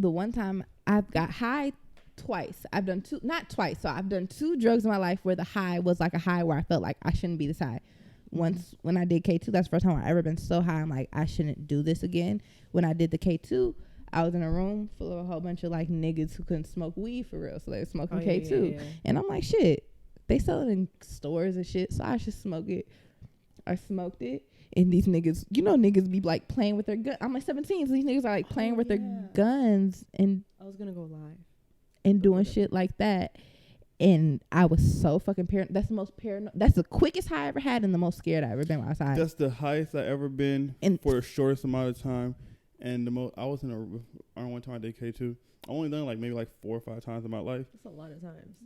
the one time I've got high twice. I've done two, not twice. So I've done 2 drugs in my life where the high was like a high where I felt like I shouldn't be this high. Once when I did K2, that's the first time I ever been so high. I'm like, I shouldn't do this again. When I did the K2, I was in a room full of a whole bunch of like niggas who couldn't smoke weed for real. So they were smoking K2. Yeah. And I'm like, shit, they sell it in stores and shit. So I should smoke it. I smoked it. And these niggas, you know, niggas be like playing with their gun. I'm like 17, so these niggas are like playing with their guns. And I was going to go live. And doing shit like that. And I was so fucking paranoid. That's the most paranoid. That's the quickest high I ever had and the most scared I ever been outside. That's the highest I ever been for the shortest amount of time. And the most, I was in one time I did K2. I only done like maybe like 4 or 5 times in my life. That's a lot of times.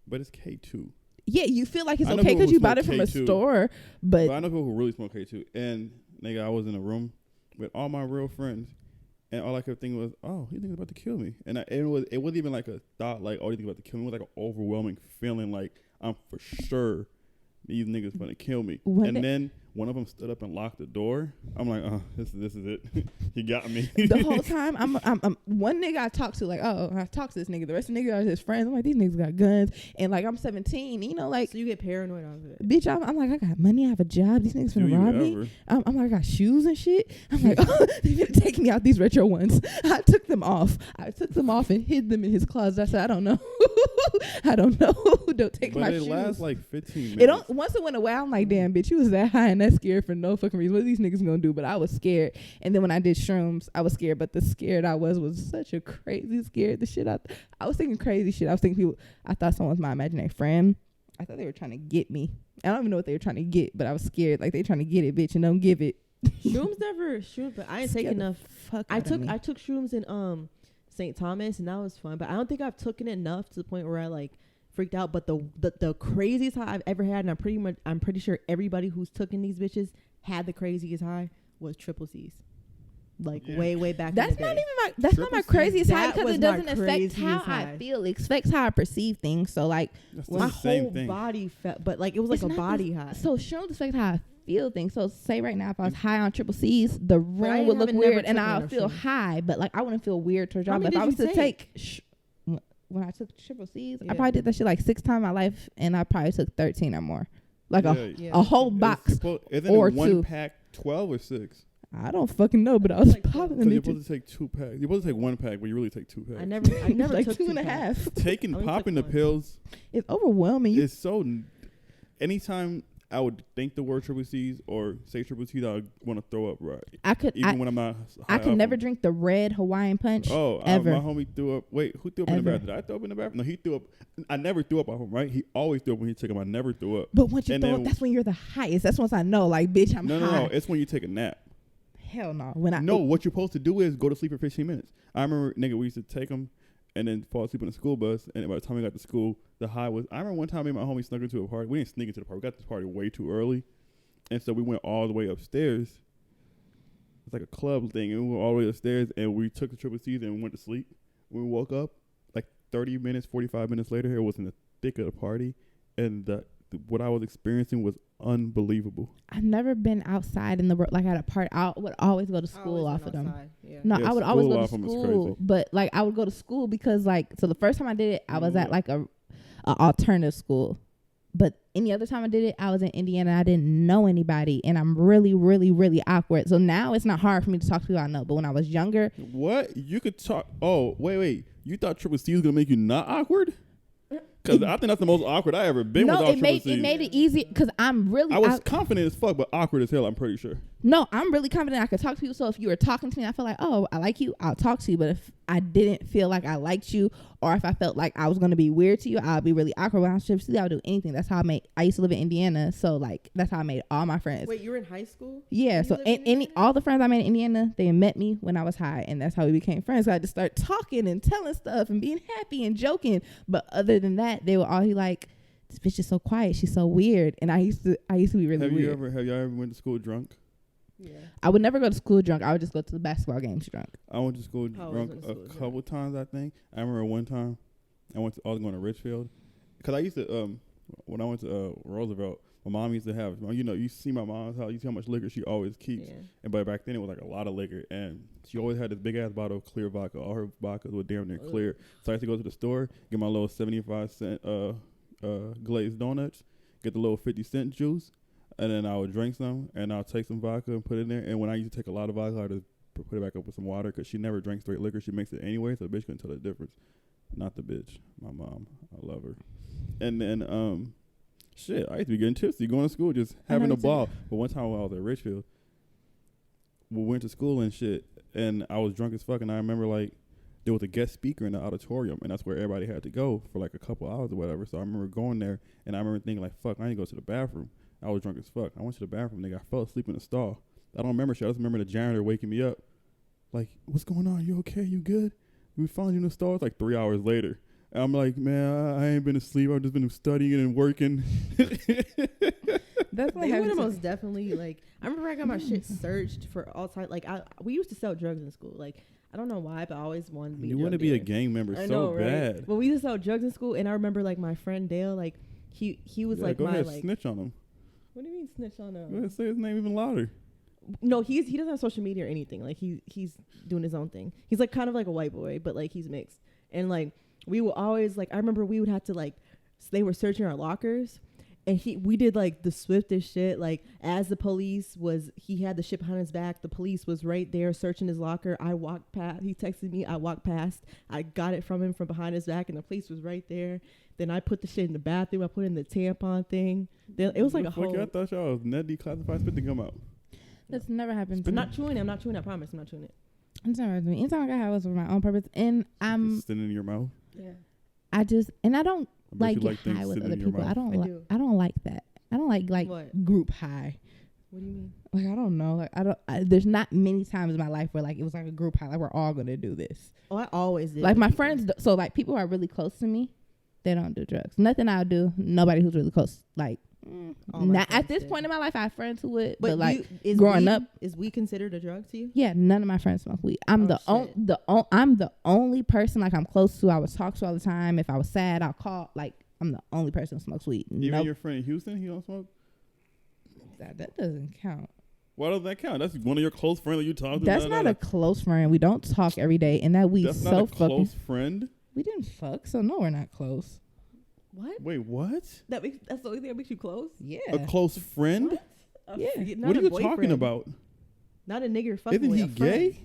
But it's K2. Yeah, you feel like it's okay because you bought it from a store. But I know people who really smoke K2. And nigga, I was in a room with all my real friends. And all I kept thinking was, oh, he thinks about to kill me. And it wasn't even like a thought like, oh, he thinks about to kill me. It was like an overwhelming feeling like I'm for sure these niggas gonna kill me. Then one of them stood up and locked the door. I'm like, oh, this is it. He got me. The whole time, I'm one nigga I talked to, like, oh, I talked to this nigga. The rest of the niggas are his friends. I'm like, these niggas got guns. And like, I'm 17, you know, like. So you get paranoid out of it. Bitch, I'm like, I got money. I have a job. These niggas finna rob me. I'm like, I got shoes and shit. I'm like, oh, they finna take me out these retro ones. I took them off and hid them in his closet. I said, I don't know. I don't know. Don't take my shoes. But it lasts like 15 minutes. Once it went away, I'm like, damn, bitch, you was that high and that scared for no fucking reason. What are these niggas gonna do? But I was scared. And then when I did shrooms, I was scared. But the scared I was such a crazy scared. The shit I was thinking crazy shit. I was thinking I thought someone was my imaginary friend. I thought they were trying to get me. I don't even know what they were trying to get, but I was scared. Like, they trying to get it, bitch, and don't give it. Shrooms, but I ain't take enough. I took shrooms in St. Thomas, and that was fun. But I don't think I've taken enough to the point where I like freaked out. But the craziest high I've ever had, and I'm pretty sure everybody who's taken these bitches had the craziest high, was triple C's. Like way back. That's in the not day. even that's not my craziest high because it doesn't affect how I feel. It affects how I perceive things. So like my whole body felt, but like it was like a body high. So shrooms affect how I feel things. So say right now if I was high on triple C's, the room would look weird and I'll feel high, but like I wouldn't feel weird towards y'all. But if I was to take when I took triple C's, I probably did that shit like 6 times in my life, and I probably took 13 or more. Like a whole box or one 2 pack 12 or 6. I don't fucking know, but I was like popping them. You're supposed to take 2 packs. You're supposed to take 1 pack, but you really take 2 packs. I never like took 2.5. Popping the pills. It's overwhelming. It's so. Anytime I would think the word triple C's or say triple C's, I would want to throw up. Right. When I'm not. I can never drink the red Hawaiian punch. Ever. My homie threw up. Wait, who threw up in the bathroom? Did I throw up in the bathroom? No, he threw up. I never threw up at home. Right? He always threw up when he took him. I never threw up. But once you throw up, that's when you're the highest. That's once I know, like, bitch, I'm high. No. It's when you take a nap. Hell no. What you're supposed to do is go to sleep for 15 minutes. I remember, nigga, we used to take them and then fall asleep on the school bus. And by the time we got to school, the high was. I remember one time me and my homie snuck into a party. We didn't sneak into the party. We got to this party way too early. And so we went all the way upstairs. It's like a club thing. And we went all the way upstairs and we took the triple C's and we went to sleep. When we woke up, like 30 minutes, 45 minutes later, it was in the thick of the party. And what I was experiencing was unbelievable. I've never been outside in the world, like at a party. I would always go to school off of them. Yeah. No, I would always go to school, but like I would go to school because like, so the first time I did it, I was at like a alternative school. But any other time I did it, I was in Indiana. I didn't know anybody, and I'm really, really, really awkward. So now it's not hard for me to talk to people I know. But when I was younger, what you could talk? Oh, wait! You thought triple C was gonna make you not awkward? Because I think that's the most awkward I ever been. No, it made it easy because I was confident as fuck, but awkward as hell. I'm pretty sure. No, I'm really confident I could talk to people. So if you were talking to me, I feel like, oh, I like you, I'll talk to you. But if I didn't feel like I liked you, or if I felt like I was going to be weird to you, I'll be really awkward. When I was triple C, I would do anything. That's how I used to live in Indiana. So like, that's how I made all my friends. Wait, you were in high school? Yeah. So all the friends I made in Indiana, they met me when I was high. And that's how we became friends. So I just started talking and telling stuff and being happy and joking. But other than that, they were all like, this bitch is so quiet. She's so weird. And I used to be really weird. Have y'all ever went to school drunk? Yeah. I would never go to school drunk. I would just go to the basketball games drunk. I went to school drunk a couple times, I think. I remember one time I was going to Richfield. Because I used to, when I went to Roosevelt, My mom used to have, you see my mom's house, you see how much liquor she always keeps. Yeah. But back then it was like a lot of liquor, and she always had this big ass bottle of clear vodka. All her vodkas were damn near clear. So I used to go to the store, get my little 75-cent glazed donuts, get the little 50-cent juice, and then I would drink some, and I'll take some vodka and put it in there. And when I used to take a lot of vodka, I would just put it back up with some water, because she never drank straight liquor. She makes it anyway, so the bitch couldn't tell the difference. Not the bitch, my mom. I love her. And then shit, I used to be getting tipsy, going to school, just having a ball. But one time when I was at Richfield, we went to school and shit, and I was drunk as fuck. And I remember, like, there was a guest speaker in the auditorium, and that's where everybody had to go for like a couple hours or whatever. So I remember going there, and I remember thinking, like, fuck, I need to go to the bathroom. I was drunk as fuck. I went to the bathroom, nigga. I fell asleep in the stall. I don't remember shit. I just remember the janitor waking me up, like, what's going on? You okay? You good? We found you in the stall. It's like 3 hours later. I'm like, man, I ain't been asleep. I've just been studying and working. That's like, they would have most definitely, like, I remember I got my shit searched for all time. Like, we used to sell drugs in school. Like, I don't know why, but I always wanted to be. You want to be a gang member so bad. Right? But we used to sell drugs in school, and I remember, like, my friend Dale, like, he was like, go my ahead, like, snitch on him. What do you mean snitch on him? Go ahead, say his name even louder. No, he doesn't have social media or anything. Like, he's doing his own thing. He's like kind of like a white boy, but like he's mixed. And like, we would always, like, I remember we would have to, like, they were searching our lockers, and we did like the swiftest shit. Like, as the police he had the shit behind his back. The police was right there searching his locker. I walked past. He texted me. I walked past. I got it from him from behind his back, and the police was right there. Then I put the shit in the bathroom. I put it in the tampon thing. Then it was like a whole. I thought y'all was net declassified. Spit the gum out. That's never happened. I'm not chewing it. I promise. I'm not chewing it. It's never happened to me. Anytime I was for my own purpose, and I'm sitting in your mouth. Yeah. I don't like get high with other people. I don't like that. I don't like what? Group high. What do you mean? Like, I don't know. Like, there's not many times in my life where, like, it was like a group high. Like, we're all gonna do this. Oh, I always did. Like, my friends. So, like, people who are really close to me, they don't do drugs. Nothing I'll do. Nobody who's really close. Like, not at this point in my life, I have friends who would. But like, growing up, is weed considered a drug to you? Yeah, none of my friends smoke weed. I'm I'm the only person, like, I'm close to. I would talk to all the time. If I was sad, I'll call. Like, I'm the only person who smokes weed. Even your friend in Houston, he don't smoke. That doesn't count. Why doesn't that count? That's one of your close friends that you talk to. That's not a close friend. We don't talk every day, and that weed's so fucking. That's not a close friend. We didn't fuck, so no, we're not close. What? Wait, what? That's the only thing that makes you close? Yeah. A close friend? Yeah. What are you talking about? Not a nigger fucking. Isn't he gay?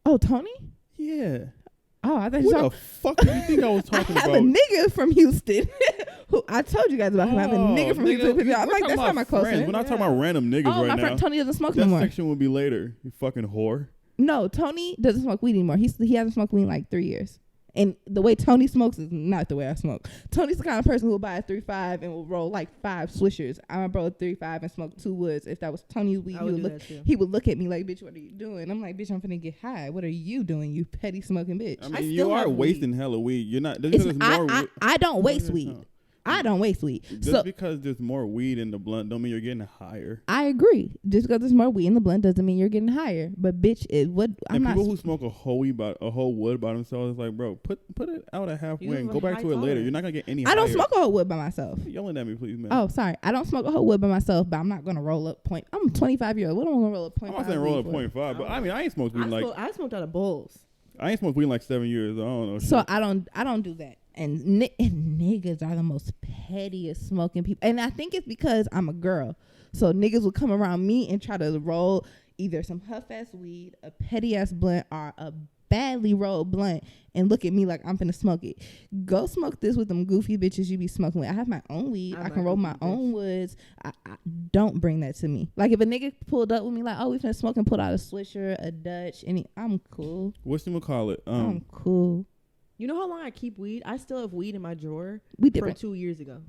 Oh, Tony? Yeah. Oh, I thought you What the fuck do you think I was talking about? I have a nigga from Houston. Who I told you guys about him. I have a nigga from Houston. I'm like, that's not my close friend. We're not talking about random niggas right now. My friend Tony doesn't smoke no more. That section will be later, you fucking whore. No, Tony doesn't smoke weed anymore. He hasn't smoked weed in like 3 years. And the way Tony smokes is not the way I smoke. Tony's the kind of person who will buy a 3.5 and will roll like 5 swishers. I'm a 3.5 and smoke 2 woods. If that was Tony's weed, he would look at me like, bitch, what are you doing? I'm like, bitch, I'm finna get high. What are you doing, you petty smoking bitch? I mean, you are wasting hella weed. You're not. I don't waste weed. I don't waste weed. Just because there's more weed in the blunt don't mean you're getting higher. I agree. Just because there's more weed in the blunt doesn't mean you're getting higher. But bitch, people who smoke a whole wood by themselves, it's like, bro, put it out at halfway and go back to it later. You're not gonna get any. I don't smoke a whole wood by myself. You're yelling at me, please, man. Oh, sorry. I don't smoke a whole wood by myself, but I'm not gonna roll up point. I'm 25 years old. What am I gonna roll up 0.5? I'm not saying roll up 0.5, but I mean, I ain't smoked weed I smoked out of bowls. I ain't smoked weed in like 7 years. I don't know. So I don't do that. And niggas are the most pettiest smoking people. And I think it's because I'm a girl. So niggas will come around me and try to roll either some huff-ass weed, a petty-ass blunt, or a badly rolled blunt and look at me like I'm finna smoke it. Go smoke this with them goofy bitches you be smoking with. I have my own weed. I can roll my own woods. I don't bring that to me. Like, if a nigga pulled up with me like, oh, we finna smoke, and pulled out a Swisher, a Dutch, I'm cool. What's you call it? I'm cool. You know how long I keep weed? I still have weed in my drawer from 2 years ago.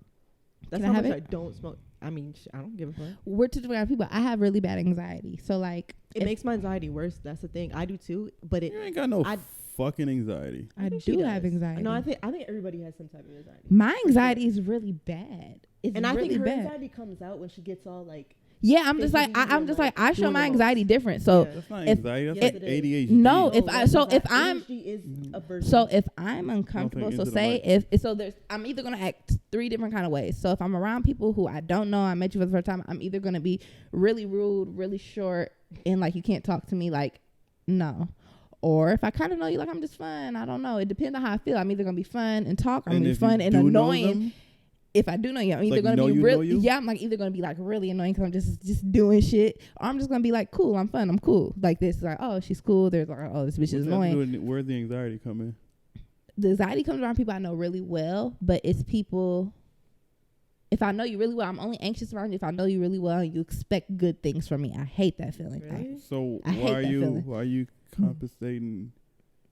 That's how much I don't smoke. I mean, I don't give a fuck. We're two different people. I have really bad anxiety. So, like... It makes my anxiety worse. That's the thing. I do too. But you ain't got no fucking anxiety. I do have anxiety. No, I think everybody has some type of anxiety. My anxiety is really bad. It's and I really think her bad. anxiety comes out when she gets all like... Yeah, I'm just like I show my anxiety different. So that's not anxiety. That's like ADHD. No, if I'm uncomfortable, so say I'm either gonna act 3 different kind of ways. So if I'm around people who I don't know, I met you for the first time, I'm either gonna be really rude, really short, and like you can't talk to me, like no. Or if I kind of know you, like I'm just fun. I don't know. It depends on how I feel. I'm either gonna be fun and talk, or I'm gonna be fun and annoying. If I do know you, I'm either gonna be really, I'm like either gonna be like really annoying because I'm just doing shit, or I'm just gonna be like cool, I'm fun, I'm cool. Like this, like oh she's cool. There's like oh this bitch is annoying. Where's the anxiety come in? The anxiety comes around people I know really well, but it's people. If I know you really well, I'm only anxious around you if I know you really well and you expect good things from me. I hate that feeling. Really? So why are you compensating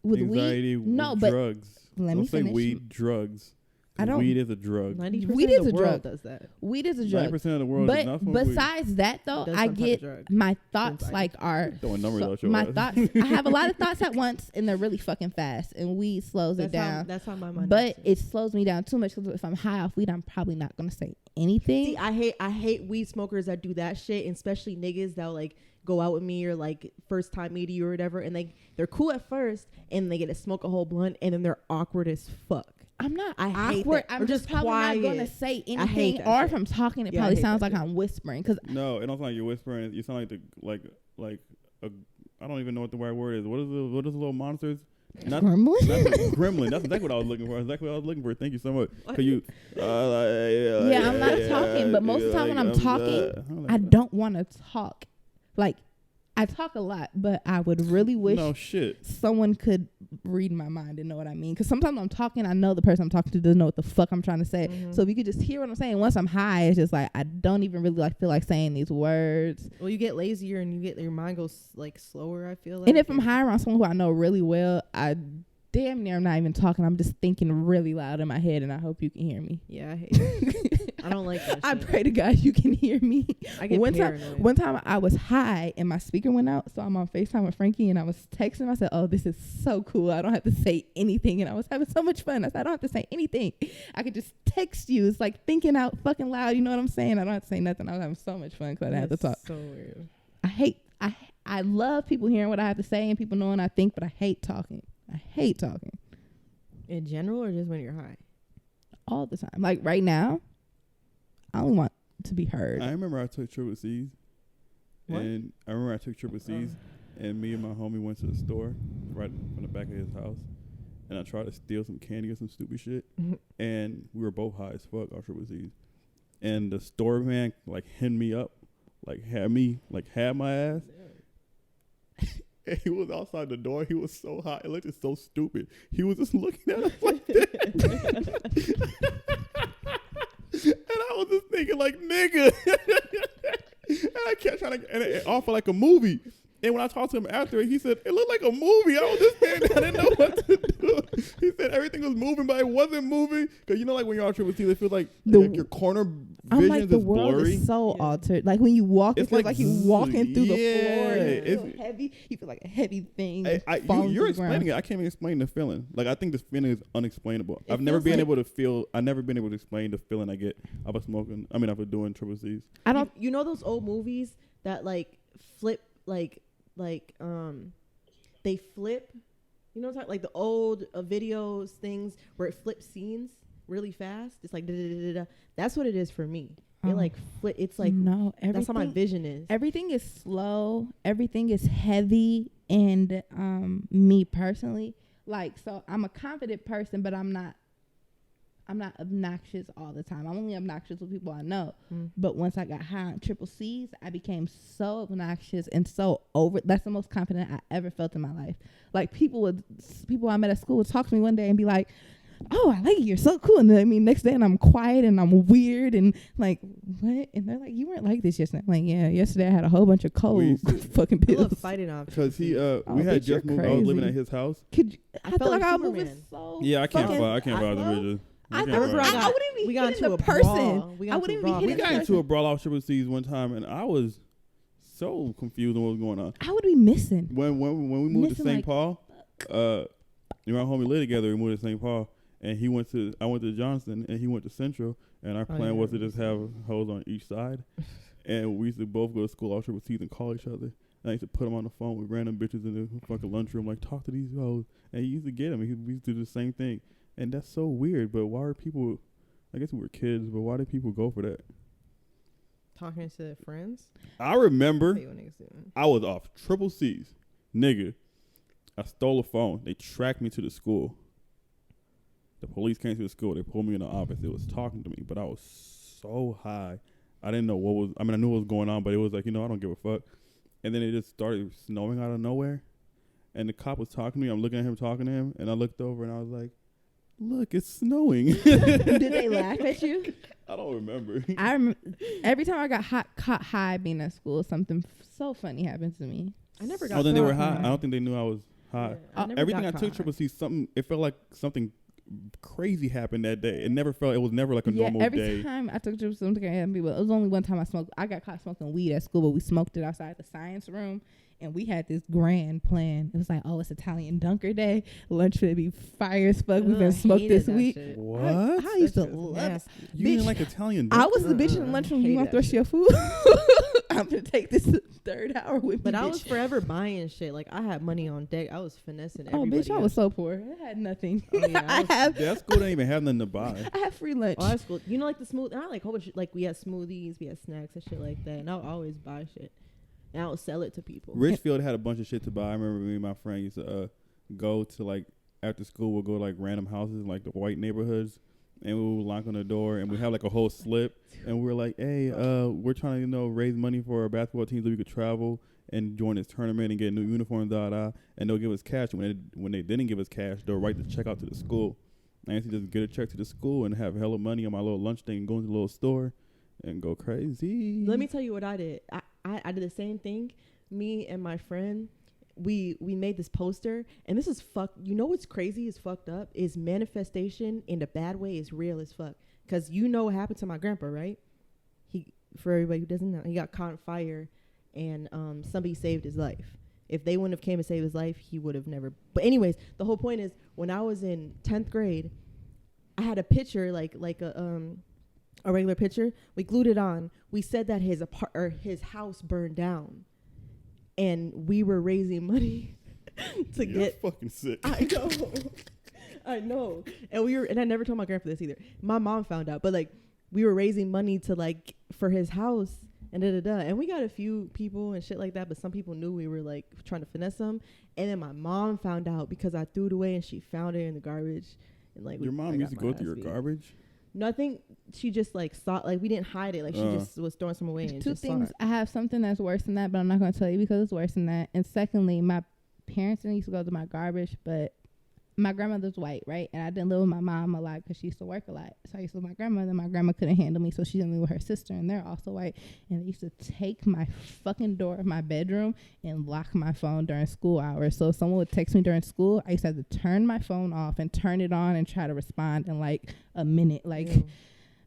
anxiety with drugs? Let me finish. Don't say weed, drugs. I don't. Weed is a drug. 90% weed is a drug. Does that? Weed is a drug. 90% of the world but is not smoking besides weed. that, though, I get my thoughts like are throwing numbers out your my ass. thoughts. I have a lot of thoughts at once, and they're really fucking fast. And weed slows it down. That's how my mind. But it slows me down too much because if I'm high off weed, I'm probably not gonna say anything. See, I hate weed smokers that do that shit, and especially niggas that like go out with me or like first time meeting you or whatever, and they're cool at first, and they get to smoke a whole blunt, and then they're awkward as fuck. I'm not awkward. I'm just probably quiet. not going to say anything. Or if I'm talking, it probably sounds like I'm whispering. No, it don't sound like you're whispering. You sound like I don't even know what the right word is. What is the little monsters? Gremlin? Gremlin. That's exactly what I was looking for. Thank you so much. I'm not talking, but most of the time when I'm talking, I don't want to talk. Like, I talk a lot, but I would really wish someone could read my mind and know what I mean. Because sometimes I'm talking, I know the person I'm talking to doesn't know what the fuck I'm trying to say. Mm-hmm. So if you could just hear what I'm saying, once I'm high, it's just like I don't even really feel like saying these words. Well, you get lazier and your mind goes like slower, I feel like. And if I'm high around someone who I know really well, I damn near I'm not even talking. I'm just thinking really loud in my head, and I hope you can hear me. Yeah, I hate it. I don't like that shit. I pray to God you can hear me. I get paranoid. One time I was high and my speaker went out, so I'm on FaceTime with Frankie and I was texting him. I said, oh, this is so cool. I don't have to say anything. And I was having so much fun. I said, I don't have to say anything. I could just text you. It's like thinking out fucking loud. You know what I'm saying? I don't have to say nothing. I was having so much fun because I didn't have to talk. So weird. I love people hearing what I have to say and people knowing I think, but I hate talking. In general or just when you're high? All the time. Like right now, I only want to be heard. I remember I took Triple C's. And me and my homie went to the store right from the back of his house. And I tried to steal some candy or some stupid shit. Mm-hmm. And we were both high as fuck on Triple C's. And the store man like hemmed me up, had my ass. And he was outside the door. He was so hot. It looked so stupid. He was just looking at us like that. And I was just thinking like, nigga. And I kept trying to, and it offered like a movie. And when I talked to him after, he said, it looked like a movie. I was just standing there. I didn't know what to do. He said everything was moving, but it wasn't moving. Because you know, like when you're on Triple C, it feels like your corner vision is the world blurry. Is so altered. Like when you walk, it feels like you're walking through the floor. You feel heavy. You feel like a heavy thing. You're explaining it. I can't even explain the feeling. Like I think this feeling is unexplainable. I've never been able to explain the feeling I get after smoking. I mean, after doing Triple C's. You know those old movies that like flip they flip, you know, like the old videos things where it flips scenes really fast. It's like da-da-da-da-da. That's what it is for me. It like flip. It's like no. That's how my vision is. Everything is slow. Everything is heavy. And me personally, like, so I'm a confident person, but I'm not obnoxious all the time. I'm only obnoxious with people I know. But once I got high on Triple C's, I became so obnoxious and so over. That's the most confident I ever felt in my life. Like people I met at school would talk to me one day and be like, oh, I like you. You're so cool. And then, I mean, next day and I'm quiet and I'm weird and like, what? And they're like, you weren't like this yesterday. I'm like, yeah, yesterday I had a whole bunch of cold fucking pills. Fighting off. Because we had just moved. I was living at his house. I felt like I was moving so. Yeah, I can't fight the bitches. I wouldn't even get into a person. We got into a brawl off Triple C's one time, and I was so confused on what was going on. I would be missing. When we moved to St. Paul, me and my homie lived together. We moved to St. Paul, and I went to Johnston, and he went to Central, and our plan was to just have hoes on each side. And we used to both go to school all triple C's and call each other. And I used to put him on the phone with random bitches in the fucking lunchroom, like, talk to these hoes. And he used to get him. We used to do the same thing. And that's so weird. But why are people, I guess we were kids, but why did people go for that? Talking to their friends? I remember I was off triple C's. Nigga, I stole a phone. They tracked me to the school. The police came to the school. They pulled me in the office. They was talking to me, but I was so high. I didn't know what was, I mean, I knew what was going on, but it was like, I don't give a fuck. And then it just started snowing out of nowhere. And the cop was talking to me. I'm looking at him, talking to him. And I looked over and I was like, look, it's snowing. Did they laugh at you? I don't remember. I remember every time I got caught high being at school, something so funny happened to me. I never got. Oh, then they were high. I don't think they knew I was high. Yeah, Everything I took triple C, something. It felt like something crazy happened that day. It never felt. It was never like a normal day. Every time I took triple C, it was only one time I smoked. I got caught smoking weed at school, but we smoked it outside the science room. And we had this grand plan. It was like, oh, it's Italian Dunker Day. Lunch would be fire as fuck. We've been smoked this week. What? I used to love it. You didn't like Italian Dunker? I was the bitch in the lunchroom. You want to thrush your food? I'm going to take this third hour with me. But I was forever buying shit. Like, I had money on deck. I was finessing everybody. Oh, bitch, I was so poor. I had nothing. Oh, yeah, that school didn't even have nothing to buy. I had free lunch. Oh, our school. Like the smooth. I like a whole bunch. Like, we had smoothies. We had snacks and shit like that. And I would always buy shit. And I would sell it to people. Richfield had a bunch of shit to buy. I remember me and my friend used to go to, like, after school, we'll go to, like, random houses in, like, the white neighborhoods. And we would knock on the door. And we have, like, a whole slip. And we're like, hey, we're trying to, raise money for our basketball team so we could travel and join this tournament and get new uniforms, And they'll give us cash. And when they didn't give us cash, they'll write the check out to the school. I used to just get a check to the school and have hella money on my little lunch thing and go into the little store and go crazy. Let me tell you what I did. I did the same thing. Me and my friend, we made this poster, and this is fucked. You know what's crazy is fucked up is manifestation in a bad way is real as fuck. Because you know what happened to my grandpa, right? For everybody who doesn't know, he got caught on fire, and somebody saved his life. If they wouldn't have came and saved his life, he would have never. But anyways, the whole point is when I was in 10th grade, I had a picture like a regular picture. We glued it on. We said that his house burned down, and we were raising money to get. Fucking sick. I know. And I never told my grandpa this either. My mom found out, but like we were raising money to like for his house and and we got a few people and shit like that. But some people knew we were like trying to finesse them. And then my mom found out because I threw it away and she found it in the garbage. And like your mom used to go through your garbage. No, I think she just like saw, like we didn't hide it, like she just was throwing some away. And two things. I have something that's worse than that, but I'm not going to tell you because it's worse than that. And secondly, my parents didn't used to go to my garbage, but my grandmother's white, right? And I didn't live with my mom a lot because she used to work a lot. So I used to live with my grandmother. My grandma couldn't handle me, so she didn't live with her sister, and they're also white. And they used to take my fucking door of my bedroom and lock my phone during school hours. So if someone would text me during school, I used to have to turn my phone off and turn it on and try to respond in like a minute. Like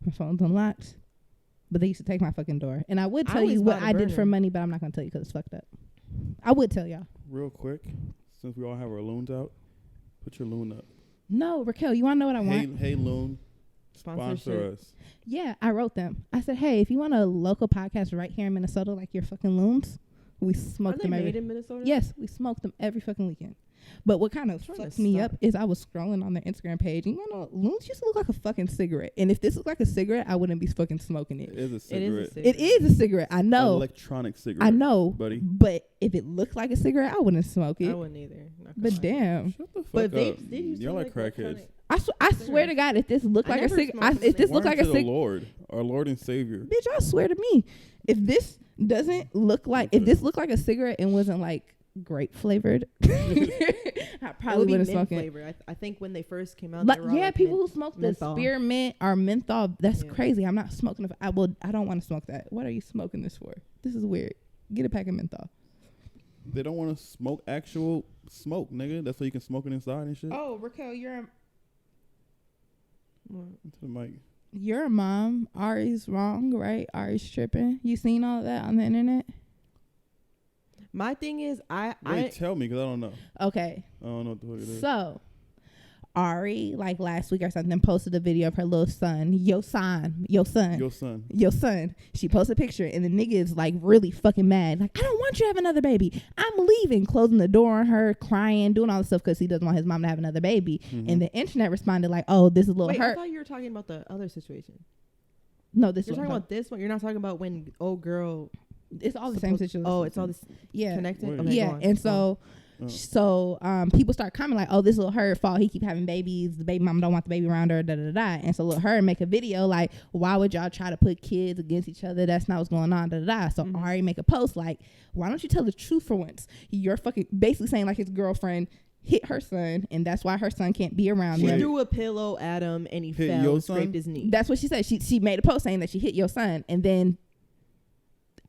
my phone's unlocked. But they used to take my fucking door. And I would tell you what I did for money, but I'm not going to tell you because it's fucked up. I would tell y'all. Real quick, since we all have our loons out, put your loon up. No, Raquel, you want to know what I want? Hey, loon. Sponsor us. Yeah, I wrote them. I said, hey, if you want a local podcast right here in Minnesota, like your fucking loons, we smoke them every. Made in Minnesota? Yes, we smoked them every fucking weekend. But what kind of fucks me up is I was scrolling on their Instagram page, and you know, loons used to look like a fucking cigarette. And if this looked like a cigarette, I wouldn't be fucking smoking it. It is a cigarette. It is a cigarette. I know. An electronic cigarette. I know, buddy. But if it looked like a cigarette, I wouldn't smoke it. I wouldn't either. But damn. Shut the fuck but up. vapes did used Y'all to like crackheads. I swear to God, if this looked like a cigarette, if this looked like a cigarette, Lord, our Lord and Savior. Bitch, I swear to me, if this doesn't look like, if this looked like a cigarette and wasn't like grape flavored, I probably wouldn't smoke it. I think when they first came out, like, people who smoke the spearmint or menthol, that's crazy. I'm not smoking. I don't want to smoke that. What are you smoking this for? This is weird. Get a pack of menthol. They don't want to smoke actual smoke, nigga. That's so you can smoke it inside and shit. Oh, Raquel, you're to the mic. You're a mom. Ari's wrong, right? Ari's tripping. You seen all that on the internet? My thing is, Tell me, because I don't know. Okay. I don't know what the fuck it is. So, Ari, like last week or something, posted a video of her little son, YoShon. She posted a picture, and the nigga is like really fucking mad. Like, I don't want you to have another baby. I'm leaving, closing the door on her, crying, doing all this stuff because he doesn't want his mom to have another baby. And the internet responded like, oh, this is a little hurt. I thought you were talking about the other situation. No, you're talking about this one. You're not talking about when old girl. It's all the same situation. Oh, it's all this. Connected. Okay, yeah, and so. So people start commenting like, oh, this little her fault, he keep having babies, the baby mom don't want the baby around her, and so little her make a video like, why would y'all try to put kids against each other? That's not what's going on. So Ari make a post like, why don't you tell the truth for once? You're fucking basically saying like his girlfriend hit her son, and that's why her son can't be around him. She threw a pillow at him, and he fell and scraped his knee. That's what she said. She made a post saying that she hit your son, and then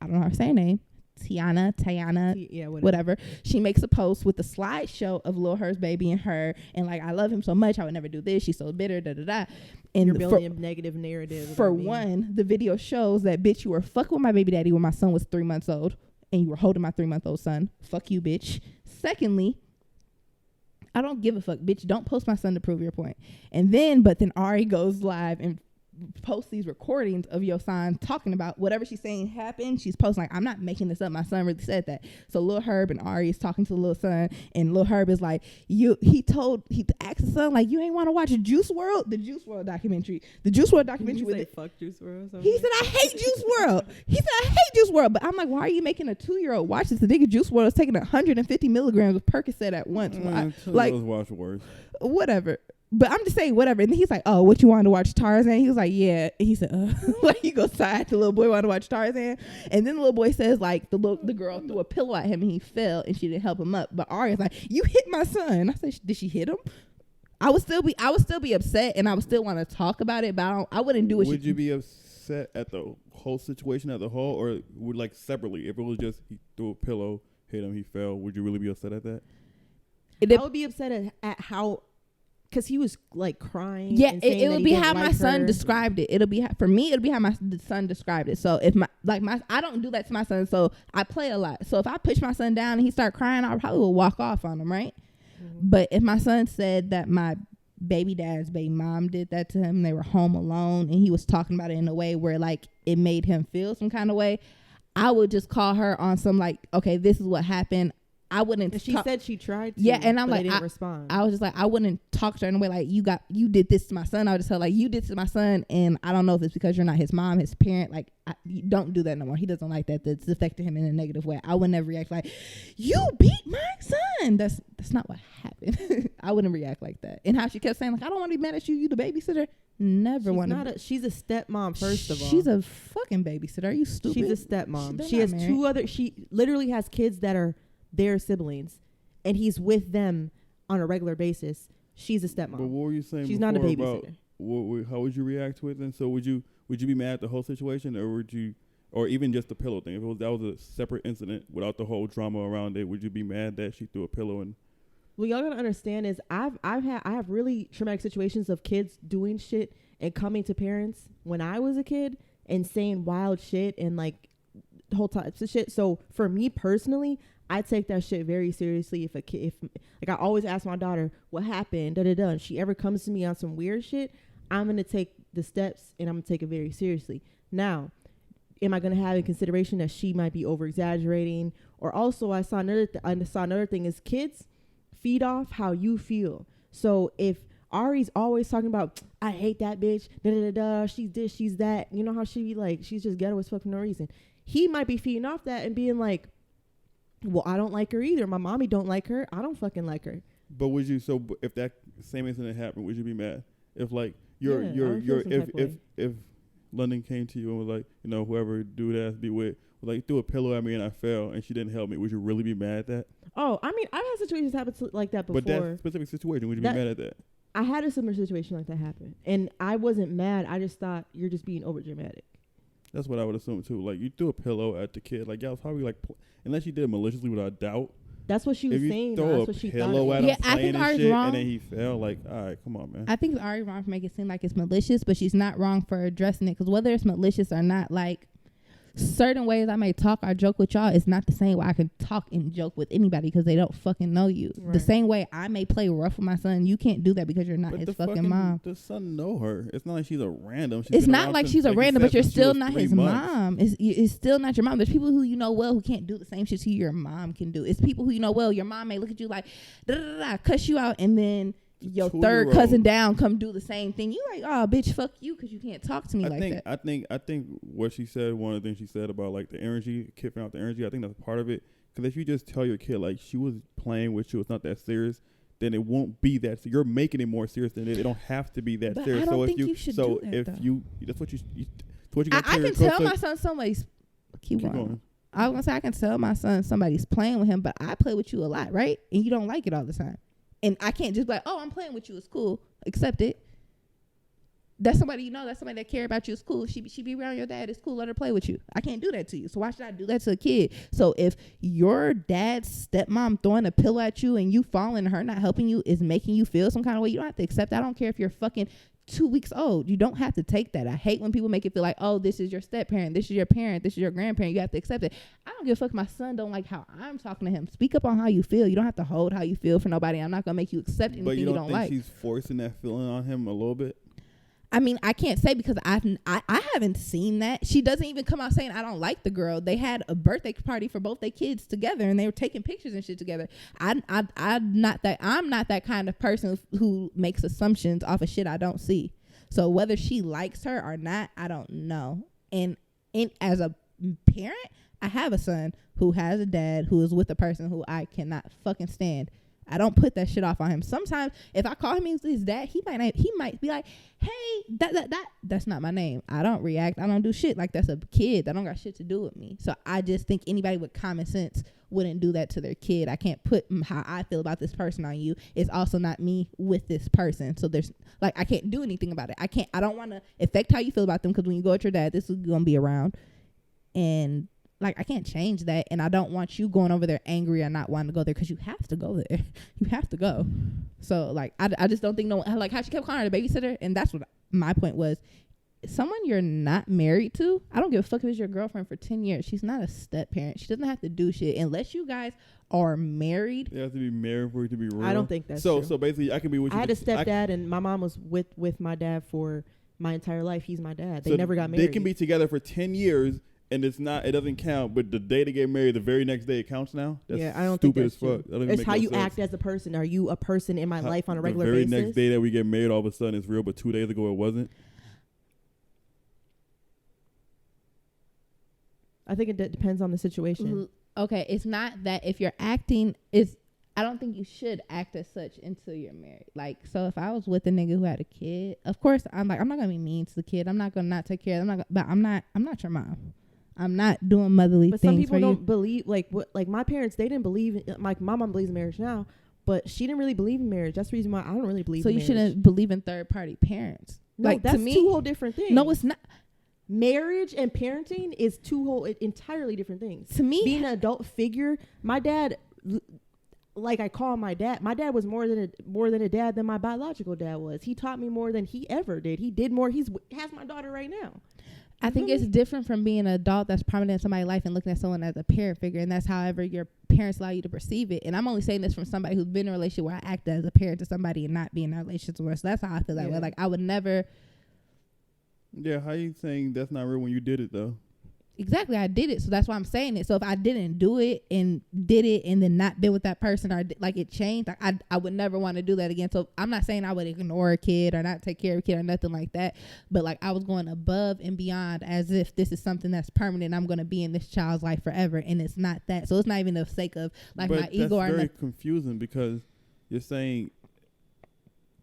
I don't know her saying name. Tiana, whatever. She makes a post with a slideshow of Lil Her's baby and her, and like, I love him so much, I would never do this. She's so bitter, And you're building a negative narrative. For one, the video shows that, bitch, you were fucking with my baby daddy when my son was 3 months old, and you were holding my 3-month-old son. Fuck you, bitch. Secondly, I don't give a fuck, bitch. Don't post my son to prove your point. But then Ari goes live and post these recordings of YoShon talking about whatever she's saying happened. She's posting like, I'm not making this up, my son really said that. So Lil Herb and Ari is talking to the little son, and Lil Herb is like, he asked the son like, you ain't want to watch Juice WRLD, the Juice WRLD documentary with fuck Juice WRLD. He said, I hate Juice WRLD. But I'm like, why are you making a 2-year-old watch this? The nigga Juice WRLD is taking 150 milligrams of Percocet at once. Like, watch worse. Whatever. But I'm just saying whatever. And then he's like, oh, what, you wanted to watch Tarzan? He was like, yeah. And he said, like, he goes side. The little boy wanted to watch Tarzan. And then the little boy says like, the girl threw a pillow at him and he fell and she didn't help him up. But Ari's like, you hit my son. I said, did she hit him? I would still be upset, and I would still want to talk about it, but I wouldn't do it. Would you be upset at the whole situation as a whole, or would like separately? If it was just he threw a pillow, hit him, he fell, would you really be upset at that? I would be upset at how, because he was like crying. Yeah, it would be how my son described it. It'll be how my son described it. So if I don't do that to my son, so I play a lot. So if I push my son down and he start crying, I probably will walk off on him, right? Mm-hmm. But if my son said that my baby dad's baby mom did that to him, they were home alone, and he was talking about it in a way where like it made him feel some kind of way, I would just call her on some like, okay, this is what happened. I wouldn't. And she said she tried to. Yeah, and I'm like, they didn't respond. I was just like, I wouldn't talk to her in a way like you did this to my son. I would just tell her, like, you did this to my son, and I don't know if it's because you're not his mom, his parent. Like, you don't do that no more. He doesn't like that. That's affected him in a negative way. I would never react like, you beat my son. That's not what happened. I wouldn't react like that. And how she kept saying like, I don't want to be mad at you. You the babysitter. Never want to. She's a stepmom. First of all, she's a fucking babysitter. Are you stupid? She's a stepmom. She has two other. She literally has kids that are their siblings, and he's with them on a regular basis. She's a stepmom. But what were you saying? She's not a babysitter. How would you react to it then? So would you be mad at the whole situation, or would you, or even just the pillow thing? If that was a separate incident without the whole drama around it, would you be mad that she threw a pillow in? Well, y'all gotta understand is I have really traumatic situations of kids doing shit and coming to parents when I was a kid and saying wild shit and like whole types of shit. So for me personally, I take that shit very seriously. If like I always ask my daughter what happened, and she ever comes to me on some weird shit, I'm gonna take the steps and I'm gonna take it very seriously. Now, am I gonna have in consideration that she might be over exaggerating? Or also, I saw another thing is kids feed off how you feel. So if Ari's always talking about, I hate that bitch, she's this, she's that, you know how she be like, she's just ghetto as fuck for no reason. He might be feeding off that and being like, well, I don't like her either. My mommy don't like her. I don't fucking like her. But would you? So if that same incident happened, would you be mad? If like if London came to you and was like, you know, whoever dude ass be with, like threw a pillow at me and I fell and she didn't help me, would you really be mad at that? Oh, I mean, I've had situations happen like that before. But that specific situation, would you be mad at that? I had a similar situation like that happen, and I wasn't mad. I just thought you're just being over dramatic. That's what I would assume too. Like you threw a pillow at the kid. Like y'all was probably like, unless you did it maliciously without doubt. That's what she was saying. That's what she thought. At him, I think Ari's wrong. And then he fell. Like, all right, come on, man. I think Ari's wrong for making it seem like it's malicious, but she's not wrong for addressing it, because whether it's malicious or not, like, certain ways I may talk or joke with y'all is not the same way I can talk and joke with anybody because they don't fucking know you. Right. The same way I may play rough with my son, you can't do that because you're not his fucking mom. The son know her. It's not like she's a random. It's not like she's a random, but you're still not his mom. It's still not your mom. There's people who you know well who can't do the same shit your mom can do. It's people who you know well. Your mom may look at you like, cuss you out, and then your third cousin down come do the same thing. You like, oh bitch, fuck you, because you can't talk to me that. I think what she said, one of the things she said about like the energy, kid found out the energy, I think that's part of it. Because if you just tell your kid like she was playing with you, it's not that serious, then it won't be that. So you're making it more serious than it. It don't have to be that but serious. I don't think you should do that, that's what you got. I can tell my son somebody's keep going. I was gonna say I can tell my son somebody's playing with him, but I play with you a lot, right? And you don't like it all the time. And I can't just be like, oh, I'm playing with you. It's cool. Accept it. That's somebody you know. That's somebody that care about you. It's cool. She be around your dad. It's cool. Let her play with you. I can't do that to you. So why should I do that to a kid? So if your dad's stepmom throwing a pillow at you and you falling and her not helping you is making you feel some kind of way, you don't have to accept that. I don't care if you're fucking 2 weeks old. You don't have to take that. I hate when people make it feel like, oh, this is your step parent, this is your parent, this is your grandparent. You have to accept it. I don't give a fuck. My son don't like how I'm talking to him. Speak up on how you feel. You don't have to hold how you feel for nobody. I'm not gonna make you accept anything you don't like. But you don't think she's forcing that feeling on him a little bit? I mean, I can't say because I haven't seen that. She doesn't even come out saying I don't like the girl. They had a birthday party for both their kids together and they were taking pictures and shit together. I'm not that kind of person who makes assumptions off of shit I don't see. So whether she likes her or not, I don't know. And as a parent, I have a son who has a dad who is with a person who I cannot fucking stand. I don't put that shit off on him. Sometimes if I call him his dad, he might be like, hey, that's not my name. I don't react. I don't do shit like that's a kid. That don't got shit to do with me. So I just think anybody with common sense wouldn't do that to their kid. I can't put how I feel about this person on you. It's also not me with this person. So there's like, I can't do anything about it. I don't want to affect how you feel about them because when you go with your dad, this is going to be around. And like, I can't change that. And I don't want you going over there angry or not wanting to go there because you have to go there. You have to go. So, like, I just don't think like how she kept calling her the babysitter. And that's what my point was. Someone you're not married to, I don't give a fuck if it's your girlfriend for 10 years. She's not a step parent. She doesn't have to do shit unless you guys are married. They have to be married for it to be real. I don't think that's true. So basically, I can be with you. I had a stepdad, and my mom was with my dad for my entire life. He's my dad. They never got married. They can be together for 10 years. And it doesn't count, but the day they get married, the very next day it counts now? That's I don't stupid think as fuck. It's how you act as a person. Are you a person in my life on a regular basis? The very next day that we get married, all of a sudden it's real, but 2 days ago it wasn't? I think it depends on the situation. Okay, it's not that if you're acting, I don't think you should act as such until you're married. Like, so if I was with a nigga who had a kid, of course I'm not gonna be mean to the kid. I'm not gonna not take care of them. But I'm not your mom. I'm not doing motherly things. But some people don't believe, like my parents, they didn't believe in, like my mom believes in marriage now, but she didn't really believe in marriage. That's the reason why I don't really believe in marriage. So you shouldn't believe in third party parents. No, like, that's two whole different things. No, it's not. Marriage and parenting is two whole entirely different things. To me, being an adult figure, my dad, like I call my dad was more than a dad than my biological dad was. He taught me more than he ever did. He did more. He has my daughter right now. I think it's different from being an adult that's prominent in somebody's life and looking at someone as a parent figure, and that's however your parents allow you to perceive it. And I'm only saying this from somebody who's been in a relationship where I act as a parent to somebody and not be in a relationship where. So that's how I feel that way. Like, I would never. Yeah, how you saying that's not real when you did it though? Exactly, I did it, so that's why I'm saying it. So if I didn't do it and did it and then not been with that person or like it changed, like I would never want to do that again. So I'm not saying I would ignore a kid or not take care of a kid or nothing like that, but like I was going above and beyond as if this is something that's permanent. I'm going to be in this child's life forever, and it's not that. So it's not even the sake of like my ego. But that's very confusing because you're saying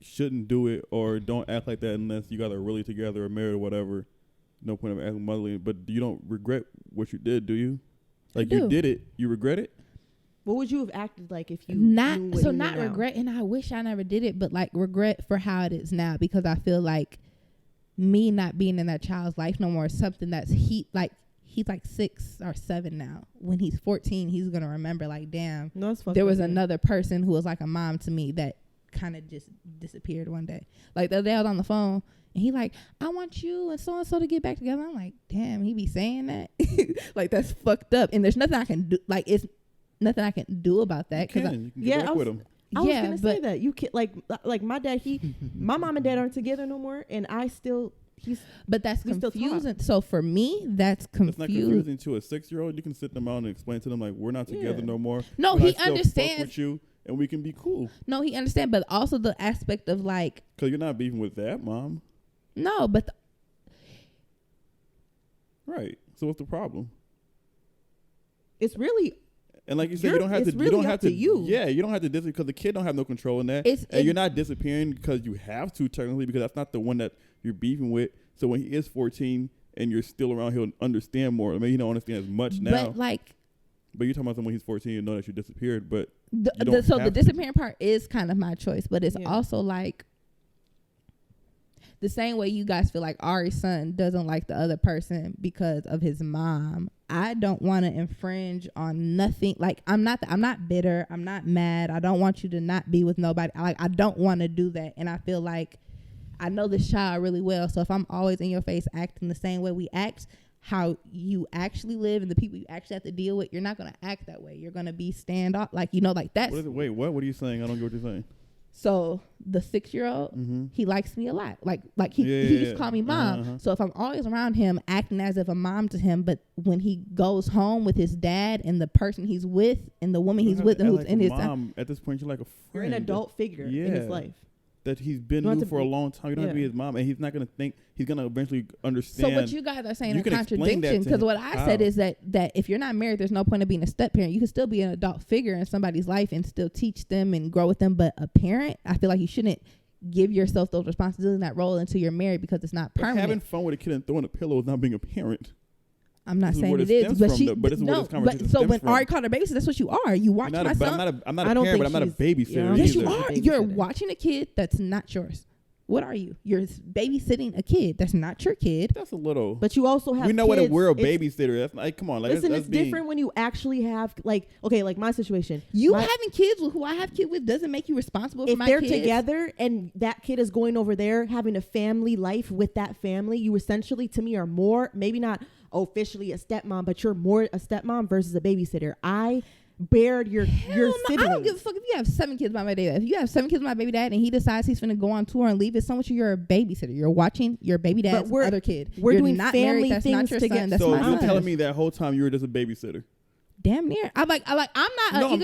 shouldn't do it or don't act like that unless you guys are really together or married or whatever. No point of acting motherly, but you don't regret what you did, do you? Like, you did it, you regret it? What would you have acted like if you not regret? And I wish I never did it, but like regret for how it is now, because I feel like me not being in that child's life no more is something that's he's like 6 or 7 now. When he's 14, he's gonna remember like, damn, there was another person who was like a mom to me that kind of just disappeared one day. Like the other day I was on the phone and he like, I want you and so to get back together. I'm like, damn, he be saying that. Like that's fucked up. And there's nothing I can do. Like it's nothing I can do about that. You can get back with him. I was gonna say that you can like my dad. My mom and dad aren't together no more, and I still. But that's confusing. So for me, that's confusing. It's not confusing to a 6-year-old. You can sit them out and explain to them like we're not together no more. No, he understands. Fuck with you, and we can be cool. No, he understands, but also the aspect of like. Because you're not beefing with that, mom. No, but. Right. So what's the problem? It's really. And like you said, you don't have to. Really you don't have to. You. Yeah, you don't have to disappear because the kid don't have no control in that. And you're not disappearing because you have to technically because that's not the one that you're beefing with. So when he is 14 and you're still around, he'll understand more. I mean, he don't understand as much now. But you're talking about someone when he's 14 and know that you disappeared. But the disappearing part is kind of my choice, but it's also like the same way you guys feel like Ari's son doesn't like the other person because of his mom. I don't want to infringe on nothing. Like I'm not bitter. I'm not mad. I don't want you to not be with nobody. I don't want to do that. And I feel like I know this child really well. So if I'm always in your face acting the same way we act, how you actually live and the people you actually have to deal with, you're not going to act that way. You're going to be standoff. Like, like that's. Wait, what? What are you saying? I don't get what you're saying. So the 6-year-old, he likes me a lot. Like he used to call me mom. Uh-huh. So if I'm always around him, acting as if a mom to him, but when he goes home with his dad and the person he's with and the woman he's with and who's in his mom, at this point, you're like a friend. You're an adult figure in his life. That he's been new for a long time. You don't have to be his mom, and he's not going to think he's going to eventually understand. So what you guys are saying is a contradiction, because what I said is that if you're not married, there's no point of being a step parent. You can still be an adult figure in somebody's life and still teach them and grow with them. But a parent, I feel like you shouldn't give yourself those responsibilities in that role until you're married because it's not permanent. But having fun with a kid and throwing a pillow is not being a parent. I'm not saying it is, but so when Ari called her babysitter, that's what you are. You watching my son. I'm not a parent, but I'm not a babysitter. Yes, you are. You're watching a kid that's not yours. What are you? You're babysitting a kid that's not your kid. That's a little. But you also have. We know what we're a babysitter. That's like, come on. Like, listen, it's different when you actually have like my situation. Having kids with who I have kids with doesn't make you responsible for my kids. If they're together and that kid is going over there having a family life with that family, you essentially to me are more, maybe not officially a stepmom, but you're more a stepmom versus a babysitter. I bared your siblings. I don't give a fuck if you have 7 kids by my baby dad. If you have 7 kids with my baby dad and he decides he's finna go on tour and leave, it's someone you're a babysitter. You're watching your baby dad's other kid. We're doing not family married, that's things not your together. son, that's so my you're son. telling me that whole time you were just a babysitter? Damn near. I'm not. I'm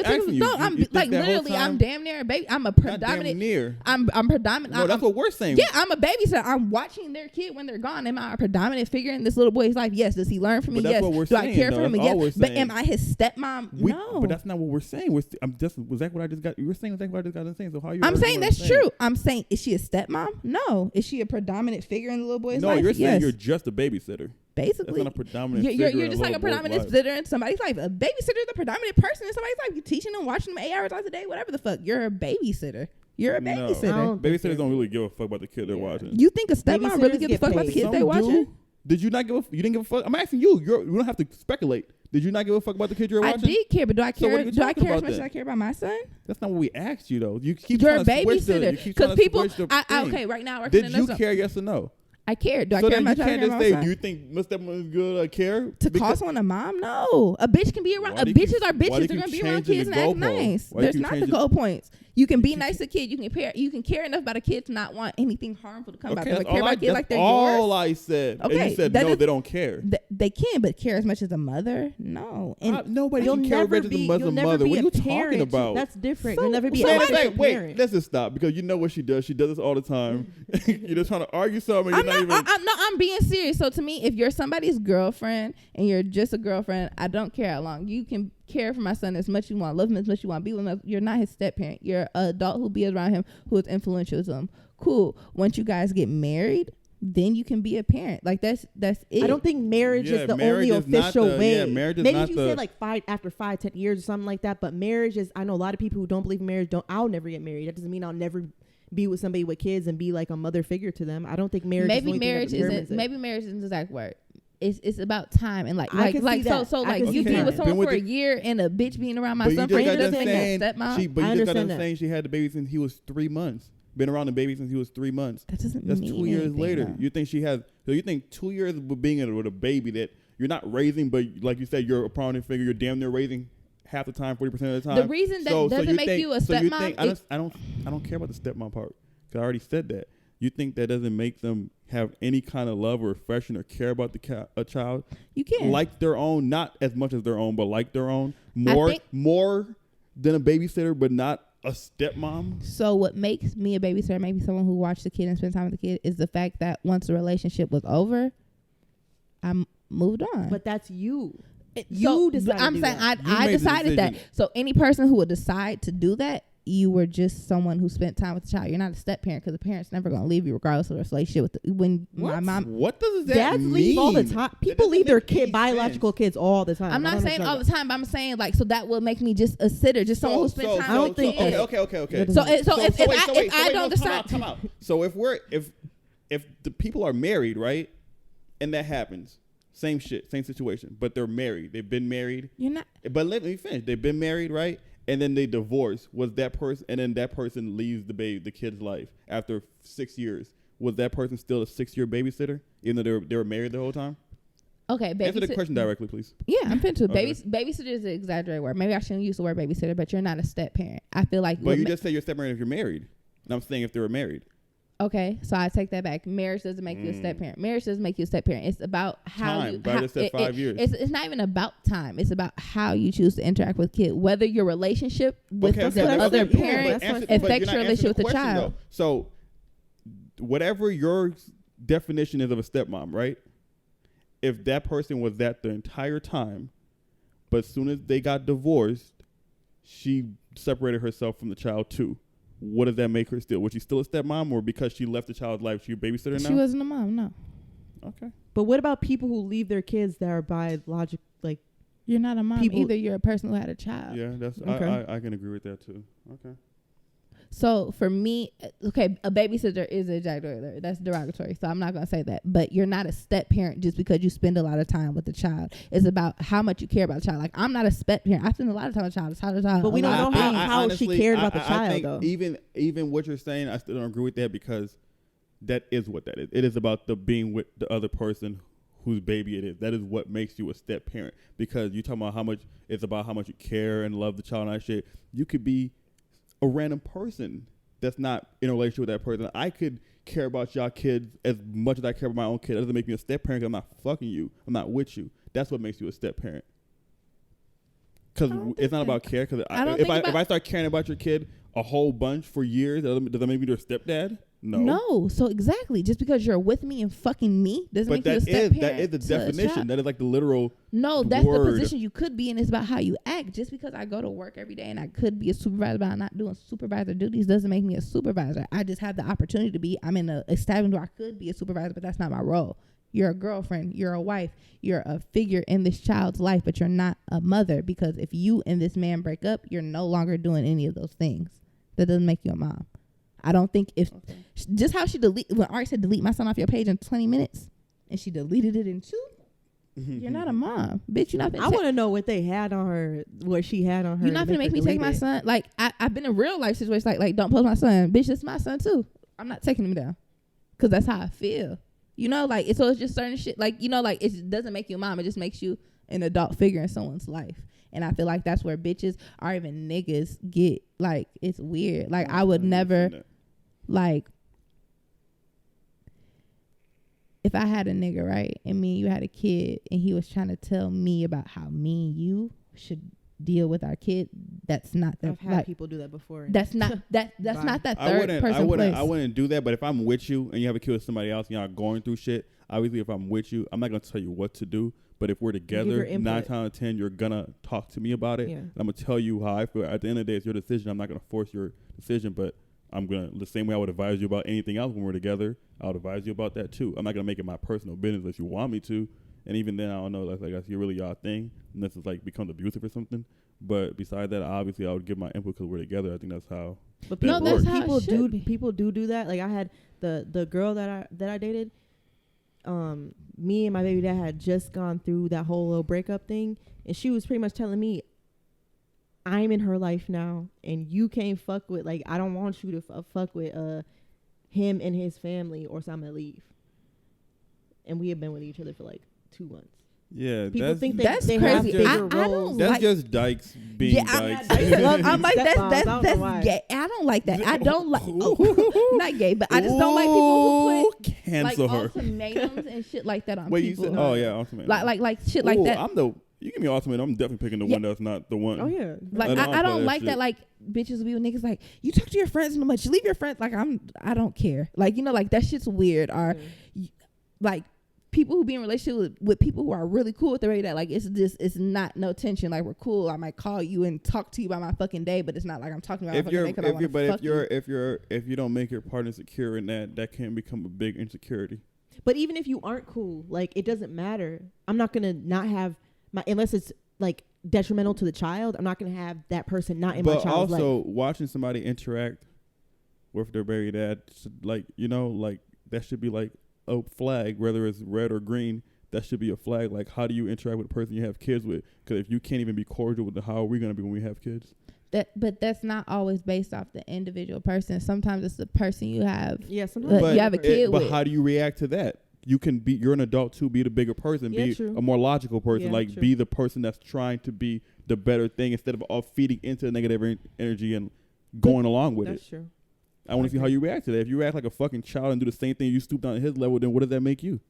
asking you. I'm like literally. I'm damn near a baby. I'm a predominant. Damn near. I'm predominant. No, that's what we're saying. Yeah, I'm a babysitter. I'm watching their kid when they're gone. Am I a predominant figure in this little boy's life? Yes. Does he learn from me? Yes. Do I care for him? Yes. But am I his stepmom? No. But that's not what we're saying. Was that what I just got? You were saying exactly what I just got saying. So how you? I'm saying that's true. I'm saying, is she a stepmom? No. Is she a predominant figure in the little boy's life? No, you're saying you're just a babysitter. Basically, that's not a predominant figure. You're just like a predominant sitter in somebody's life. A babysitter is a predominant person in somebody's life. You're teaching them, watching them 8 hours a day, whatever the fuck. You're a babysitter. You're a babysitter. No, babysitters don't really give a fuck about the kid they're watching. You think a stepmom really gives a fuck about the kids they watching? Did you not give a? You didn't give a fuck. I'm asking you. You don't have to speculate. Did you not give a fuck about the kid you're watching? I did care, but do I care? Do I care as much as I care about my son? That's not what we asked you though. You keep you're a babysitter because people. Okay, right now. Did you care? Yes or no? I care. Do I care about my son? You can't just say, do you think Miss Stepmom is good? I care. To call someone a mom? No. A bitch can be around. Bitches are bitches. They're going to be around kids and act nice. There's not the goal points. You can be nice to kids. You can care enough about a kid to not want anything harmful to come about them. But care about kids like they're yours. All I said. Okay. And you said no, they don't care. They can, but care as much as a mother? No. Nobody can care as much as a mother. What are you talking about? That's different. You'll never be a parent. Wait, let's just stop because you know what she does. She does this all the time. You're just trying to argue something. I'm being serious. So to me, if you're somebody's girlfriend and you're just a girlfriend, I don't care how long. You can care for my son as much as you want, love him as much as you want, be with him. You're not his step parent. You're an adult who be around him, who is influential to him. Cool. Once you guys get married, then you can be a parent. Like that's it. I don't think marriage is the only official way. Yeah, marriage is maybe not if you say like after 5-10 years or something like that. But marriage is. I know a lot of people who don't believe in marriage. I'll never get married. That doesn't mean I'll never be with somebody with kids and be like a mother figure to them. I don't think marriage. Maybe marriage isn't the exact word. it's about time and like so you being with someone for a year and a bitch being around my son for a year doesn't make a stepmom. But you just got done saying she had the baby since he was 3 months. Been around the baby since he was 3 months. That doesn't That's mean 2 years later. Though. You think she has? So you think 2 years of being with a baby that you're not raising, but like you said, you're a prominent figure. You're damn near raising half the time, 40% of the time. The reason that doesn't make you a stepmom. I don't care about the stepmom part. Cause I already said that. You think that doesn't make them have any kind of love or affection or care about a child? You can like their own, not as much as their own, but like their own more than a babysitter, but not a stepmom. So what makes me a babysitter, maybe someone who watched the kid and spent time with the kid, is the fact that once the relationship was over, I moved on. But that's you. You decided. I'm saying I decided that. So any person who would decide to do that, you were just someone who spent time with the child. You're not a step parent because the parent's never going to leave you regardless of the relationship with my mom. What does that Dads mean? leave all the time. People leave their biological kids all the time. I'm not saying all the time, but I'm saying like so that will make me just a sitter, just someone who spent time. I don't think. Okay. So if I don't decide, come out. So if the people are married, right, and that happens. Same shit, same situation, but they're married. They've been married. You're not. But let me finish. They've been married, right? And then they divorce. Was that person? And then that person leaves the kid's life after 6 years. Was that person still a 6-year babysitter, even though they were married the whole time? Okay, answer the question directly, please. Yeah, I'm finished with babysitter is an exaggerated word. Maybe I shouldn't use the word babysitter, but you're not a step parent. I feel like. But you just said you're a step parent if you're married. And I'm saying if they were married. Okay, so I take that back. Marriage doesn't make you a step parent. Marriage doesn't make you a step parent. It's about how time. I just said 5 years. It's not even about time. It's about how you choose to interact with kid. Whether your relationship with the other parent affects your relationship with the child. Though. So, whatever your definition is of a stepmom, right? If that person was that the entire time, but as soon as they got divorced, she separated herself from the child too. What does that make her still? Was she still a stepmom, or because she left the child's life, she a babysitter now? She wasn't a mom, no. Okay. But what about people who leave their kids that are biological, like... You're not a mom either. You're a person who had a child. Yeah, that's okay. I can agree with that too. Okay. So for me, okay, a babysitter is a derogatory. That's derogatory. So I'm not going to say that. But you're not a step parent just because you spend a lot of time with the child. It's about how much you care about the child. Like, I'm not a step parent. I spend a lot of time with the child. But we don't know how honestly, she cared about the child, I think though. Even what you're saying, I still don't agree with that because that is what that is. It is about the being with the other person whose baby it is. That is what makes you a step parent. Because you talking about how much it's about how much you care and love the child and that shit. You could be a random person that's not in a relationship with that person. I could care about y'all kids as much as I care about my own kid. That doesn't make me a step parent because I'm not fucking you. I'm not with you. That's what makes you a step parent. Because it's not about care. Because if I start caring about your kid a whole bunch for years, does that make me your stepdad? No. So exactly. Just because you're with me and fucking me doesn't make you a step parent. That is the definition. That is like the literal No, that's word. the position you could be in. It's about how you act. Just because I go to work every day and I could be a supervisor, but I'm not doing supervisor duties doesn't make me a supervisor. I just have the opportunity to be. I'm in a establishment where I could be a supervisor, but that's not my role. You're a girlfriend. You're a wife. You're a figure in this child's life, but you're not a mother because if you and this man break up, you're no longer doing any of those things. That doesn't make you a mom. I don't think just how she when Ari said delete my son off your page in 20 minutes and she deleted it in 2, you're not a mom, bitch. You're not. I want to know what they had on her, what she had on her. You're not gonna make me take my son. Like I've been in real life situations like don't post my son, bitch. It's my son too. I'm not taking him down because that's how I feel. You know, like so it's just certain shit. Like like it doesn't make you a mom. It just makes you an adult figure in someone's life. And I feel like that's where bitches or even niggas get like it's weird. Like I would never. Like, if I had a nigga, right, and me and you had a kid, and he was trying to tell me about how me and you should deal with our kid, that's not that. I've had people do that before. That's not that's not that third person place. I wouldn't do that. But if I'm with you and you have a kid with somebody else and y'all going through shit, obviously if I'm with you, I'm not gonna tell you what to do. But if we're together, 9 times out of 10, you're gonna talk to me about it. Yeah. And I'm gonna tell you how I feel. At the end of the day, it's your decision. I'm not gonna force your decision, but I'm going to, the same way I would advise you about anything else when we're together, I would advise you about that too. I'm not going to make it my personal business unless you want me to. And even then, I don't know, that's really y'all thing. Unless it's like becomes abusive or something. But besides that, obviously, I would give my input because we're together. I think that's how. But people do that. Like I had the girl that I dated. me and my baby dad had just gone through that whole little breakup thing, and she was pretty much telling me, I'm in her life now, and you can't fuck with, like, I don't want you to fuck with him and his family, or so I'm gonna leave. And we have been with each other for like 2 months. Yeah, people think that's they crazy. have bigger roles. I don't that's like, just dykes being dykes. I'm like that's gay. I don't like that. I don't like not gay, but I just don't like people who put cancel like her. ultimatums and shit like that on Wait, people. you said, oh yeah, ultimatum. Like shit like that. You give me ultimatum, I'm definitely picking the one that's not the one. Oh yeah, like I don't like that. Like bitches be with niggas like, you talk to your friends so much, you leave your friends. Like I don't care. Like, you know, like that shit's weird. Or like people who be in relationship with people who are really cool with the way that, like, it's not no tension. Like, we're cool. I might call you and talk to you about my fucking day, but it's not like I'm talking about my fucking day because I want to fuck you. If you don't make your partner secure in that can become a big insecurity. But even if you aren't cool, like, it doesn't matter. I'm not gonna not have my, unless it's like detrimental to the child, I'm not gonna have that person not in my child's life. But also watching somebody interact with their baby dad, like, you know, like that should be like a flag, whether it's red or green. That should be a flag. Like, how do you interact with the person you have kids with? Because if you can't even be cordial with how are we going to be when we have kids? But that's not always based off the individual person. Sometimes it's the person you have. Yeah, sometimes you have a kid with. But how do you react to that? You're an adult too. Be the bigger person. Yeah, be true. a more logical person. Yeah, like, true. be the person that's trying to be the better thing instead of all feeding into the negative energy and going along with that's it. True. I want to see how you react to that. If you act like a fucking child and do the same thing, you stoop down to his level, then what does that make you?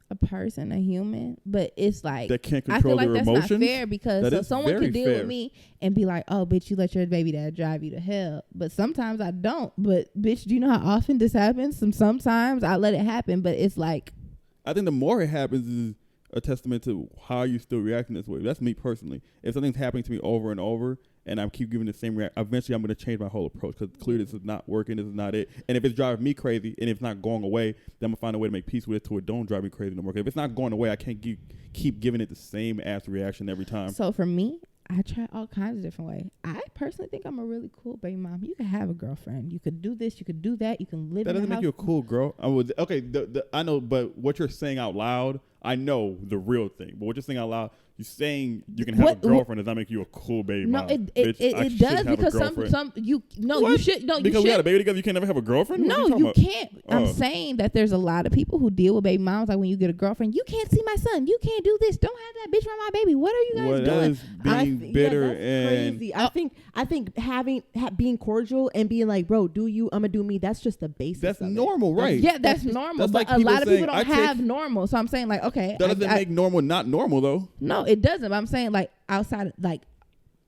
A person, a human. But it's like, that can't control I feel their like emotions. that's not fair, because so someone could deal fair. with me and be like, oh, bitch, you let your baby dad drive you to hell. But sometimes I don't. But bitch, do you know how often this happens? Sometimes I let it happen, but it's like, I think the more it happens is a testament to how you still reacting this way. That's me personally. If something's happening to me over and over, and I keep giving the same reaction, eventually I'm going to change my whole approach, because clearly this is not working. This is not it. And if it's driving me crazy and if it's not going away, then I'm going to find a way to make peace with it to it don't drive me crazy no more. If it's not going away, I can't keep giving it the same ass reaction every time. So for me, I try all kinds of different ways. I personally think I'm a really cool baby mom. You can have a girlfriend. You could do this. You could do that. You can live in the house. That doesn't make you a cool girl. I know, but what you're saying out loud, I know the real thing. But what you're saying out loud, you're saying you can have a girlfriend does not make you a cool baby mom. No, it does, because you should. Because we had a baby together, you can't never have a girlfriend? No, you can't. I'm saying that there's a lot of people who deal with baby moms. Like, when you get a girlfriend, you can't see my son. You can't do this. Don't have that bitch around my baby. What are you guys doing? That is being bitter and crazy. I think being cordial and being like, bro, do you? I'm gonna do me. That's just the basis. That's normal, right? Yeah, that's normal. That's but like a lot of people saying, don't have normal. So I'm saying, like, okay, that doesn't make normal not normal though. No, it doesn't. But I'm saying, like, outside, like,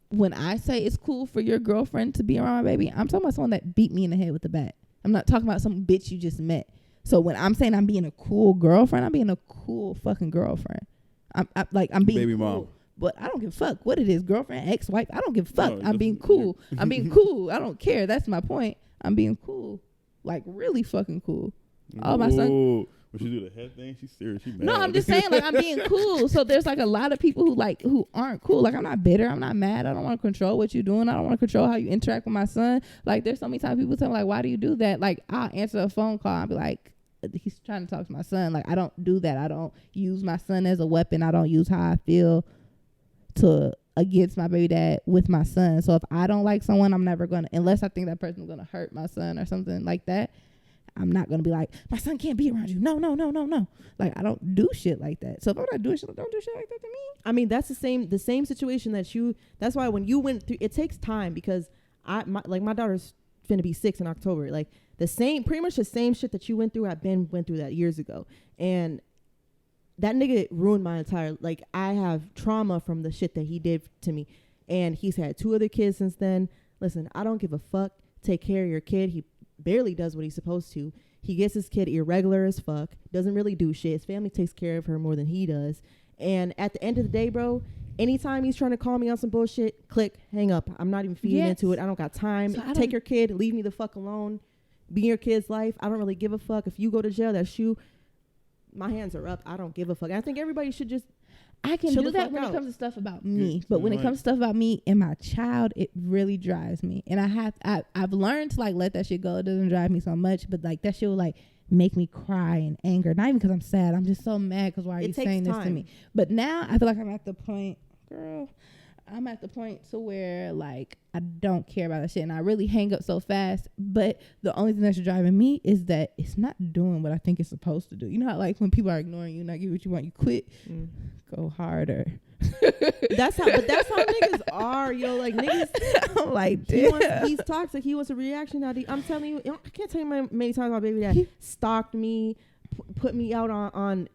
when I say it's cool for your girlfriend to be around my baby, I'm talking about someone that beat me in the head with a bat. I'm not talking about some bitch you just met. So when I'm saying I'm being a cool girlfriend, I'm being a cool fucking girlfriend. I'm being baby cool. mom. But I don't give a fuck what it is, girlfriend, ex-wife. I don't give a fuck. I'm being cool. I'm being cool. I don't care. That's my point. I'm being cool, like, really fucking cool. Oh, my son. When she do the head thing, she's serious. She mad. No, I'm just saying, like, I'm being cool. So there's, like, a lot of people who aren't cool. Like, I'm not bitter. I'm not mad. I don't want to control what you're doing. I don't want to control how you interact with my son. Like, there's so many times people tell me, like, why do you do that? Like, I'll answer a phone call. I'll be like, he's trying to talk to my son. Like, I don't do that. I don't use my son as a weapon. I don't use how I feel against my baby dad with my son. So if I don't like someone, I'm never going to, unless I think that person's going to hurt my son or something like that, I'm not going to be like, my son can't be around you. No. Like, I don't do shit like that. So if I'm not doing shit, don't do shit like that to me. I mean, that's the same situation that's why when you went through, it takes time, because my daughter's finna be 6 in October. Like, pretty much the same shit that you went through, went through that years ago. And that nigga ruined my entire, like, I have trauma from the shit that he did to me. And he's had 2 other kids since then. Listen, I don't give a fuck. Take care of your kid. He barely does what he's supposed to. He gets his kid irregular as fuck, doesn't really do shit. His family takes care of her more than he does. And at the end of the day, bro, anytime he's trying to call me on some bullshit, click, hang up. I'm not even feeding into it. I don't got time. So take your kid, leave me the fuck alone. Be in your kid's life. I don't really give a fuck. If you go to jail, that's you. My hands are up. I don't give a fuck. I think everybody should just I can do that when it comes to stuff about me, but when it comes to stuff about me and my child, it really drives me. And I've learned to, like, let that shit go. It doesn't drive me so much, but, like, that shit will, like, make me cry in anger. Not even because I'm sad. I'm just so mad because why are you saying this to me? But now I feel like I'm at the point, girl, I'm at the point to where like I don't care about that shit and I really hang up so fast. But the only thing that's driving me is that it's not doing what I think it's supposed to do. You know how like when people are ignoring you, not give what you want, you quit. Go harder. That's how niggas are, yo. Like niggas, I'm like, he's toxic. He wants a reaction out. I'm telling you, I can't tell you how many times my baby dad stalked me, put me out on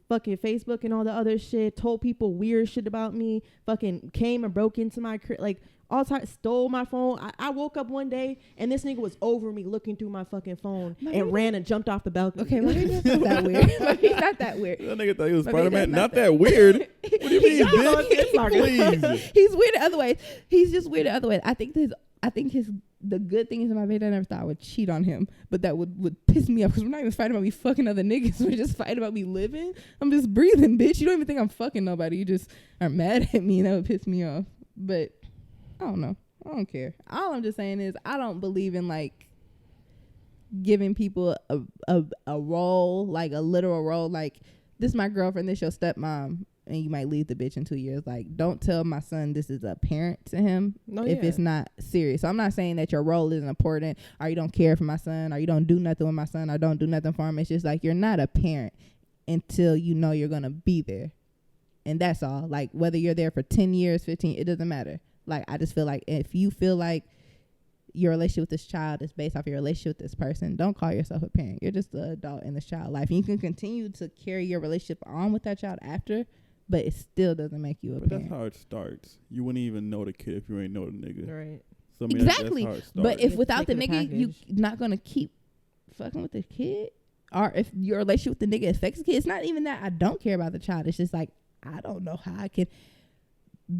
fucking Facebook and all the other shit, told people weird shit about me, fucking came and broke into my crib, like all time, stole my phone. I woke up one day and this nigga was over me looking through my fucking phone and ran and jumped off the balcony. Okay, well, he's not that weird. He's not that weird. That nigga thought he was Spider-Man. Not that weird. What do you mean, bitch? Please. He's weird the other way. He's just weird the other way. I think the good thing is in my baby, I never thought I would cheat on him, but that would piss me off because we're not even fighting about me fucking other niggas. We're just fighting about me living. I'm just breathing, bitch. You don't even think I'm fucking nobody. You just are mad at me and that would piss me off. But I don't know. I don't care. All I'm just saying is I don't believe in like giving people a role, like a literal role. Like, this is my girlfriend, this your stepmom, and you might leave the bitch in 2 years. Like, don't tell my son this is a parent to him if it's not serious. So I'm not saying that your role isn't important, or you don't care for my son, or you don't do nothing with my son, or don't do nothing for him. It's just like you're not a parent until you know you're going to be there. And that's all. Like, whether you're there for 10 years, 15, it doesn't matter. Like, I just feel like if you feel like your relationship with this child is based off your relationship with this person, don't call yourself a parent. You're just an adult in this child's life. And you can continue to carry your relationship on with that child after, but it still doesn't make you a parent. That's how it starts. You wouldn't even know the kid if you ain't know the nigga. Right. So, I mean, exactly. That's how it starts. But if without the nigga, you not going to keep fucking with the kid, or if your relationship with the nigga affects the kid, it's not even that I don't care about the child. It's just like, I don't know how I can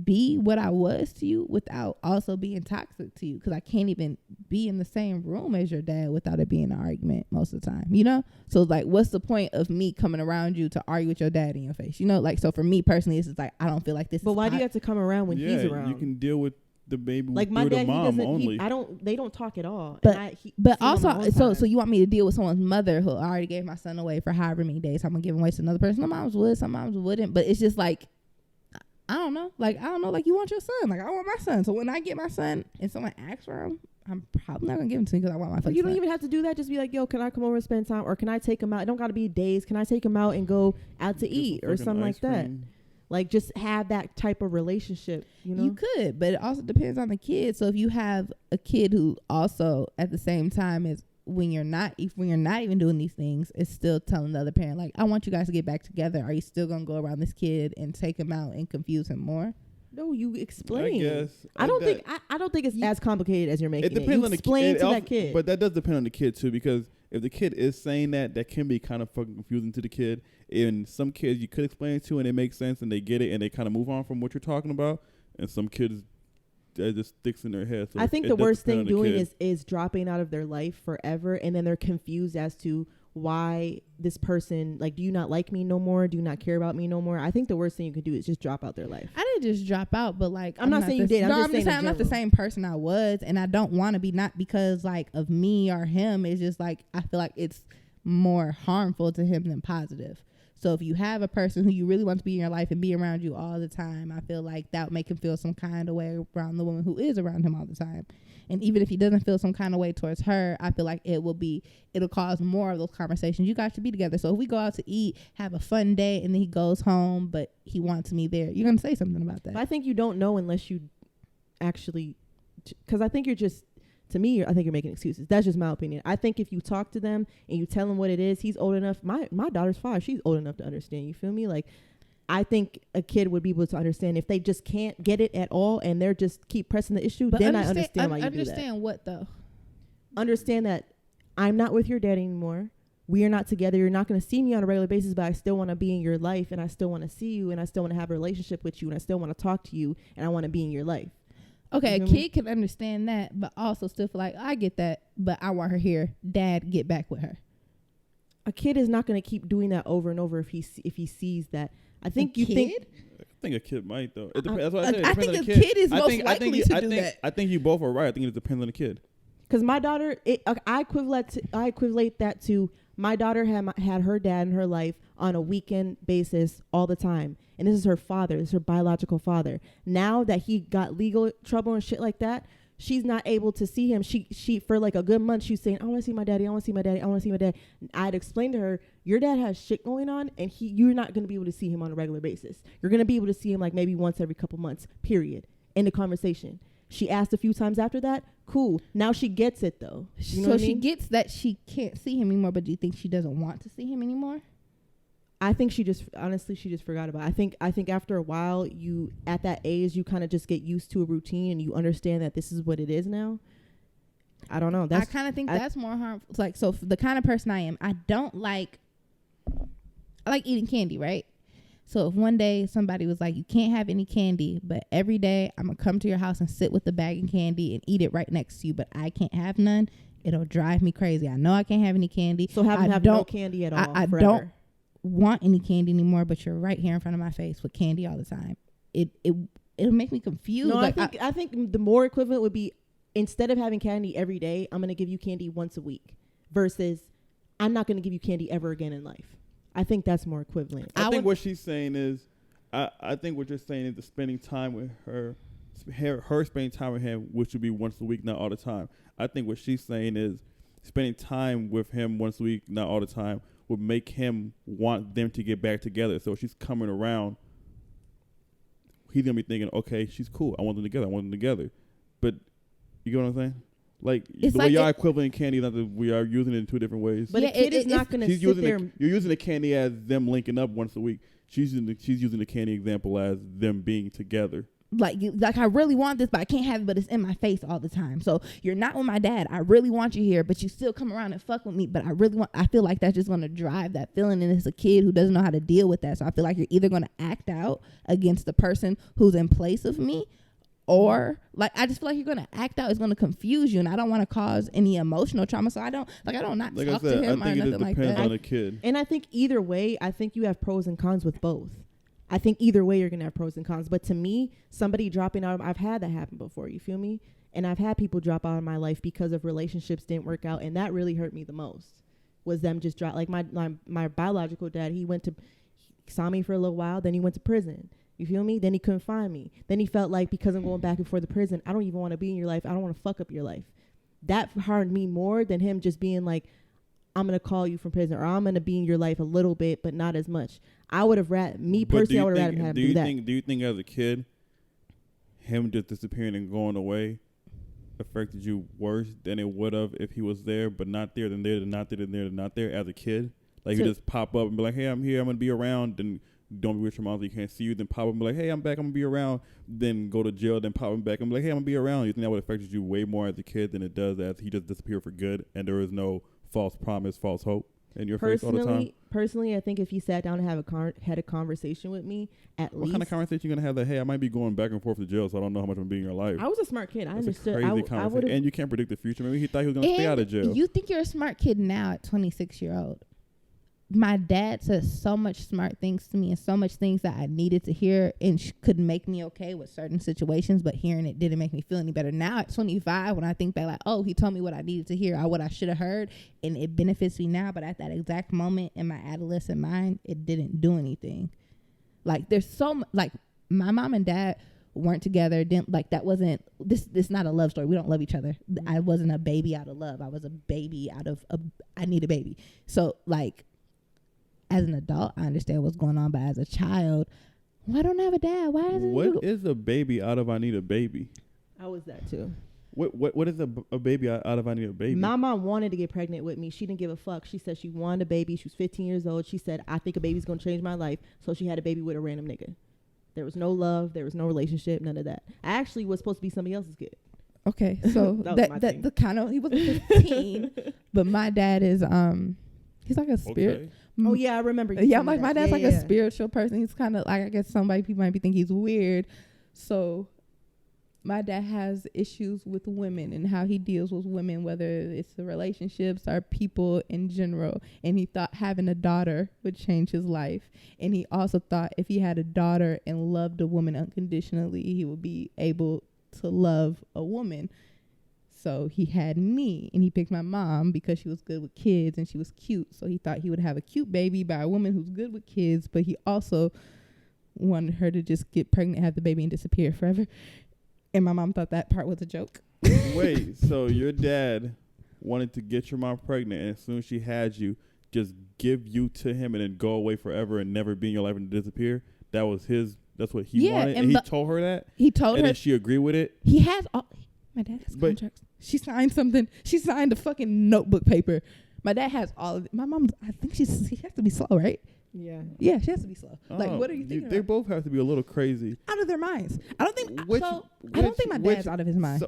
be what I was to you without also being toxic to you, because I can't even be in the same room as your dad without it being an argument most of the time, you know? So it's like, what's the point of me coming around you to argue with your dad in your face, you know? Like, so for me personally, it's just like, I don't feel like this. But why do you have to come around when he's around? You can deal with the baby like my dad, the mom only. They don't talk at all. But also, so you want me to deal with someone's mother who already gave my son away for however many days? I'm gonna give him away to another person. Some moms would, some moms wouldn't. But it's just like, I don't know. Like, you want your son. Like, I want my son. So when I get my son and someone asks for him, I'm probably not going to give him to me because I want my son. You don't even have to do that. Just be like, yo, can I come over and spend time? Or can I take him out? It don't got to be days. Can I take him out and go out to eat or something like that? Like, just have that type of relationship, you know? You could, but it also depends on the kid. So if you have a kid who also at the same time is, when you're not even doing these things, it's still telling the other parent, like, I want you guys to get back together. Are you still gonna go around this kid and take him out and confuse him more? No, you explain. I guess. I don't think it's as complicated as you're making it. It depends on the kid. Explain to that kid. But that does depend on the kid too, because if the kid is saying that can be kind of fucking confusing to the kid. And some kids you could explain it to and it makes sense and they get it and they kind of move on from what you're talking about. And some kids, that just sticks in their head. So I think the worst thing doing is dropping out of their life forever, and then they're confused as to why this person, like, do you not like me no more? Do you not care about me no more? I think the worst thing you can do is just drop out their life. I didn't just drop out, but like, I'm not saying you did. I'm just saying I'm not the same person I was, and I don't want to be, not because like of me or him. It's just like, I feel like it's more harmful to him than positive. So if you have a person who you really want to be in your life and be around you all the time, I feel like that would make him feel some kind of way around the woman who is around him all the time. And even if he doesn't feel some kind of way towards her, I feel like it'll cause more of those conversations. You guys should be together. So if we go out to eat, have a fun day, and then he goes home, but he wants me there, you're going to say something about that. But I think you don't know unless you actually, because I think you're just, to me, I think you're making excuses. That's just my opinion. I think if you talk to them and you tell him what it is, he's old enough. My daughter's 5. She's old enough to understand. You feel me? Like, I think a kid would be able to understand. If they just can't get it at all and they're just keep pressing the issue, then I understand why you do that. Understand what, though? Understand that I'm not with your dad anymore. We are not together. You're not going to see me on a regular basis, but I still want to be in your life, and I still want to see you, and I still want to have a relationship with you, and I still want to talk to you, and I want to be in your life. Okay, a kid can understand that, but also still feel like, I get that, but I want her here. Dad, get back with her. A kid is not going to keep doing that over and over if he sees that. I think I think a kid might, though. It depends. That's what I said. I think a kid is most likely to do that. I think you both are right. I think it depends on the kid. Because my daughter, I equate that to My daughter had her dad in her life on a weekend basis all the time. And this is her father. This is her biological father. Now that he got legal trouble and shit like that, she's not able to see him. She for like a good month, she's saying, I want to see my daddy. I want to see my daddy. I want to see my dad. I'd explained to her, your dad has shit going on and you're not going to be able to see him on a regular basis. You're going to be able to see him like maybe once every couple months, period. End of conversation. She asked a few times after that. Cool. Now she gets it though. You know so she gets that she can't see him anymore, but do you think she doesn't want to see him anymore? I think she just forgot about it. I think after a while, you at that age, you kind of just get used to a routine and you understand that this is what it is now. I don't know. I kind of think that's more harmful. It's like, so the kind of person I am, I like eating candy, right? So if one day somebody was like, you can't have any candy, but every day I'm going to come to your house and sit with the bag of candy and eat it right next to you, but I can't have none, it'll drive me crazy. I know I can't have any candy. So have no candy at all. I don't want any candy anymore, but you're right here in front of my face with candy all the time. It'll make me confused. No, like I think the more equivalent would be, instead of having candy every day, I'm going to give you candy once a week versus I'm not going to give you candy ever again in life. I think that's more equivalent. I think what she's saying is, I think what you're saying is the spending time with her spending time with him, which would be once a week, not all the time. I think what she's saying is spending time with him once a week, not all the time, would make him want them to get back together. So she's coming around. He's going to be thinking, okay, she's cool. I want them together. But you get what I'm saying? Like, it's the way y'all equivalent candy, not that we are using it in two different ways. But a kid is not going to sit there. You're using the candy as them linking up once a week. She's using the candy example as them being together. Like I really want this, but I can't have it, but it's in my face all the time. So you're not with my dad. I really want you here, but you still come around and fuck with me. But I feel like that's just going to drive that feeling. And it's a kid who doesn't know how to deal with that. So I feel like you're either going to act out against the person who's in place of me, or like I just feel like you're going to act out. It's going to confuse you, and I don't want to cause any emotional trauma. So I don't not like talk I said, to him I think or nothing like that. It depends on the kid. And I think either way, I think you have pros and cons with both. I think either way you're going to have pros and cons. But to me, somebody dropping out, I've had that happen before, you feel me? And I've had people drop out of my life because of relationships didn't work out. And that really hurt me the most, was them just drop. Like my biological dad, he saw me for a little while, then he went to prison. You feel me? Then he couldn't find me. Then he felt like, because I'm going back and forth to prison, I don't even want to be in your life. I don't want to fuck up your life. That harmed me more than him just being like, I'm going to call you from prison, or I'm going to be in your life a little bit, but not as much. I would have I would have rather him do that. Do you think as a kid, him just disappearing and going away affected you worse than it would have if he was there, but not there, then there, then not there, then there, then not there as a kid? Like, so, you just pop up and be like, hey, I'm here, I'm going to be around, then don't be with your mom so you can't see you, then pop up and be like, hey, I'm back, I'm going to be around, then go to jail, then pop him back and be like, hey, I'm going to be around. You think that would have affected you way more as a kid than it does as he just disappeared for good and there is no false promise, false hope in your face all the time? Personally, I think if he sat down and had a conversation with me, at least. What kind of conversation you gonna have that, hey, I might be going back and forth to jail, so I don't know how much I'm being in your life? I was a smart kid. I understood. A crazy conversation. And you can't predict the future. Maybe he thought he was gonna stay out of jail. You think you're a smart kid now at 26-year-old. My dad says so much smart things to me and so much things that I needed to hear and could make me okay with certain situations, but hearing it didn't make me feel any better. Now at 25, when I think back, like, oh, he told me what I needed to hear or what I should have heard, and it benefits me now, but at that exact moment in my adolescent mind, it didn't do anything. Like, there's so like, my mom and dad weren't together, didn't, like, that wasn't, this not a love story. We don't love each other. I wasn't a baby out of love. I was a baby out of I need a baby. So, like, as an adult, I understand what's going on, but as a child, I don't have a dad. Why isn't What is a baby out of I need a baby? I was that too. What is a baby out of I need a baby? My mom wanted to get pregnant with me. She didn't give a fuck. She said she wanted a baby. She was 15 years old. She said, I think a baby's going to change my life. So she had a baby with a random nigga. There was no love. There was no relationship. None of that. I actually was supposed to be somebody else's kid. Okay, so that the kind of, he was 15, but my dad is he's like a spirit. Okay. Oh yeah, I remember. Yeah, like my dad's a spiritual person. He's kind of like, I guess people might think he's weird. So my dad has issues with women and how he deals with women, whether it's the relationships or people in general. And he thought having a daughter would change his life. And he also thought if he had a daughter and loved a woman unconditionally, he would be able to love a woman. So he had me, and he picked my mom because she was good with kids and she was cute. So he thought he would have a cute baby by a woman who's good with kids, but he also wanted her to just get pregnant, have the baby, and disappear forever. And my mom thought that part was a joke. Wait, so your dad wanted to get your mom pregnant, and as soon as she had you, just give you to him and then go away forever and never be in your life and disappear? That was his. That's what he wanted, and he told her that. He told her, and then she agreed with it. He has all. My dad has contracts. She signed something. She signed a fucking notebook paper. My dad has all of it. My mom, I think she has to be slow, right? Yeah. Yeah, she has to be slow. Like, what are you thinking? They both have to be a little crazy. Out of their minds. I don't think. I don't think my dad's out of his mind.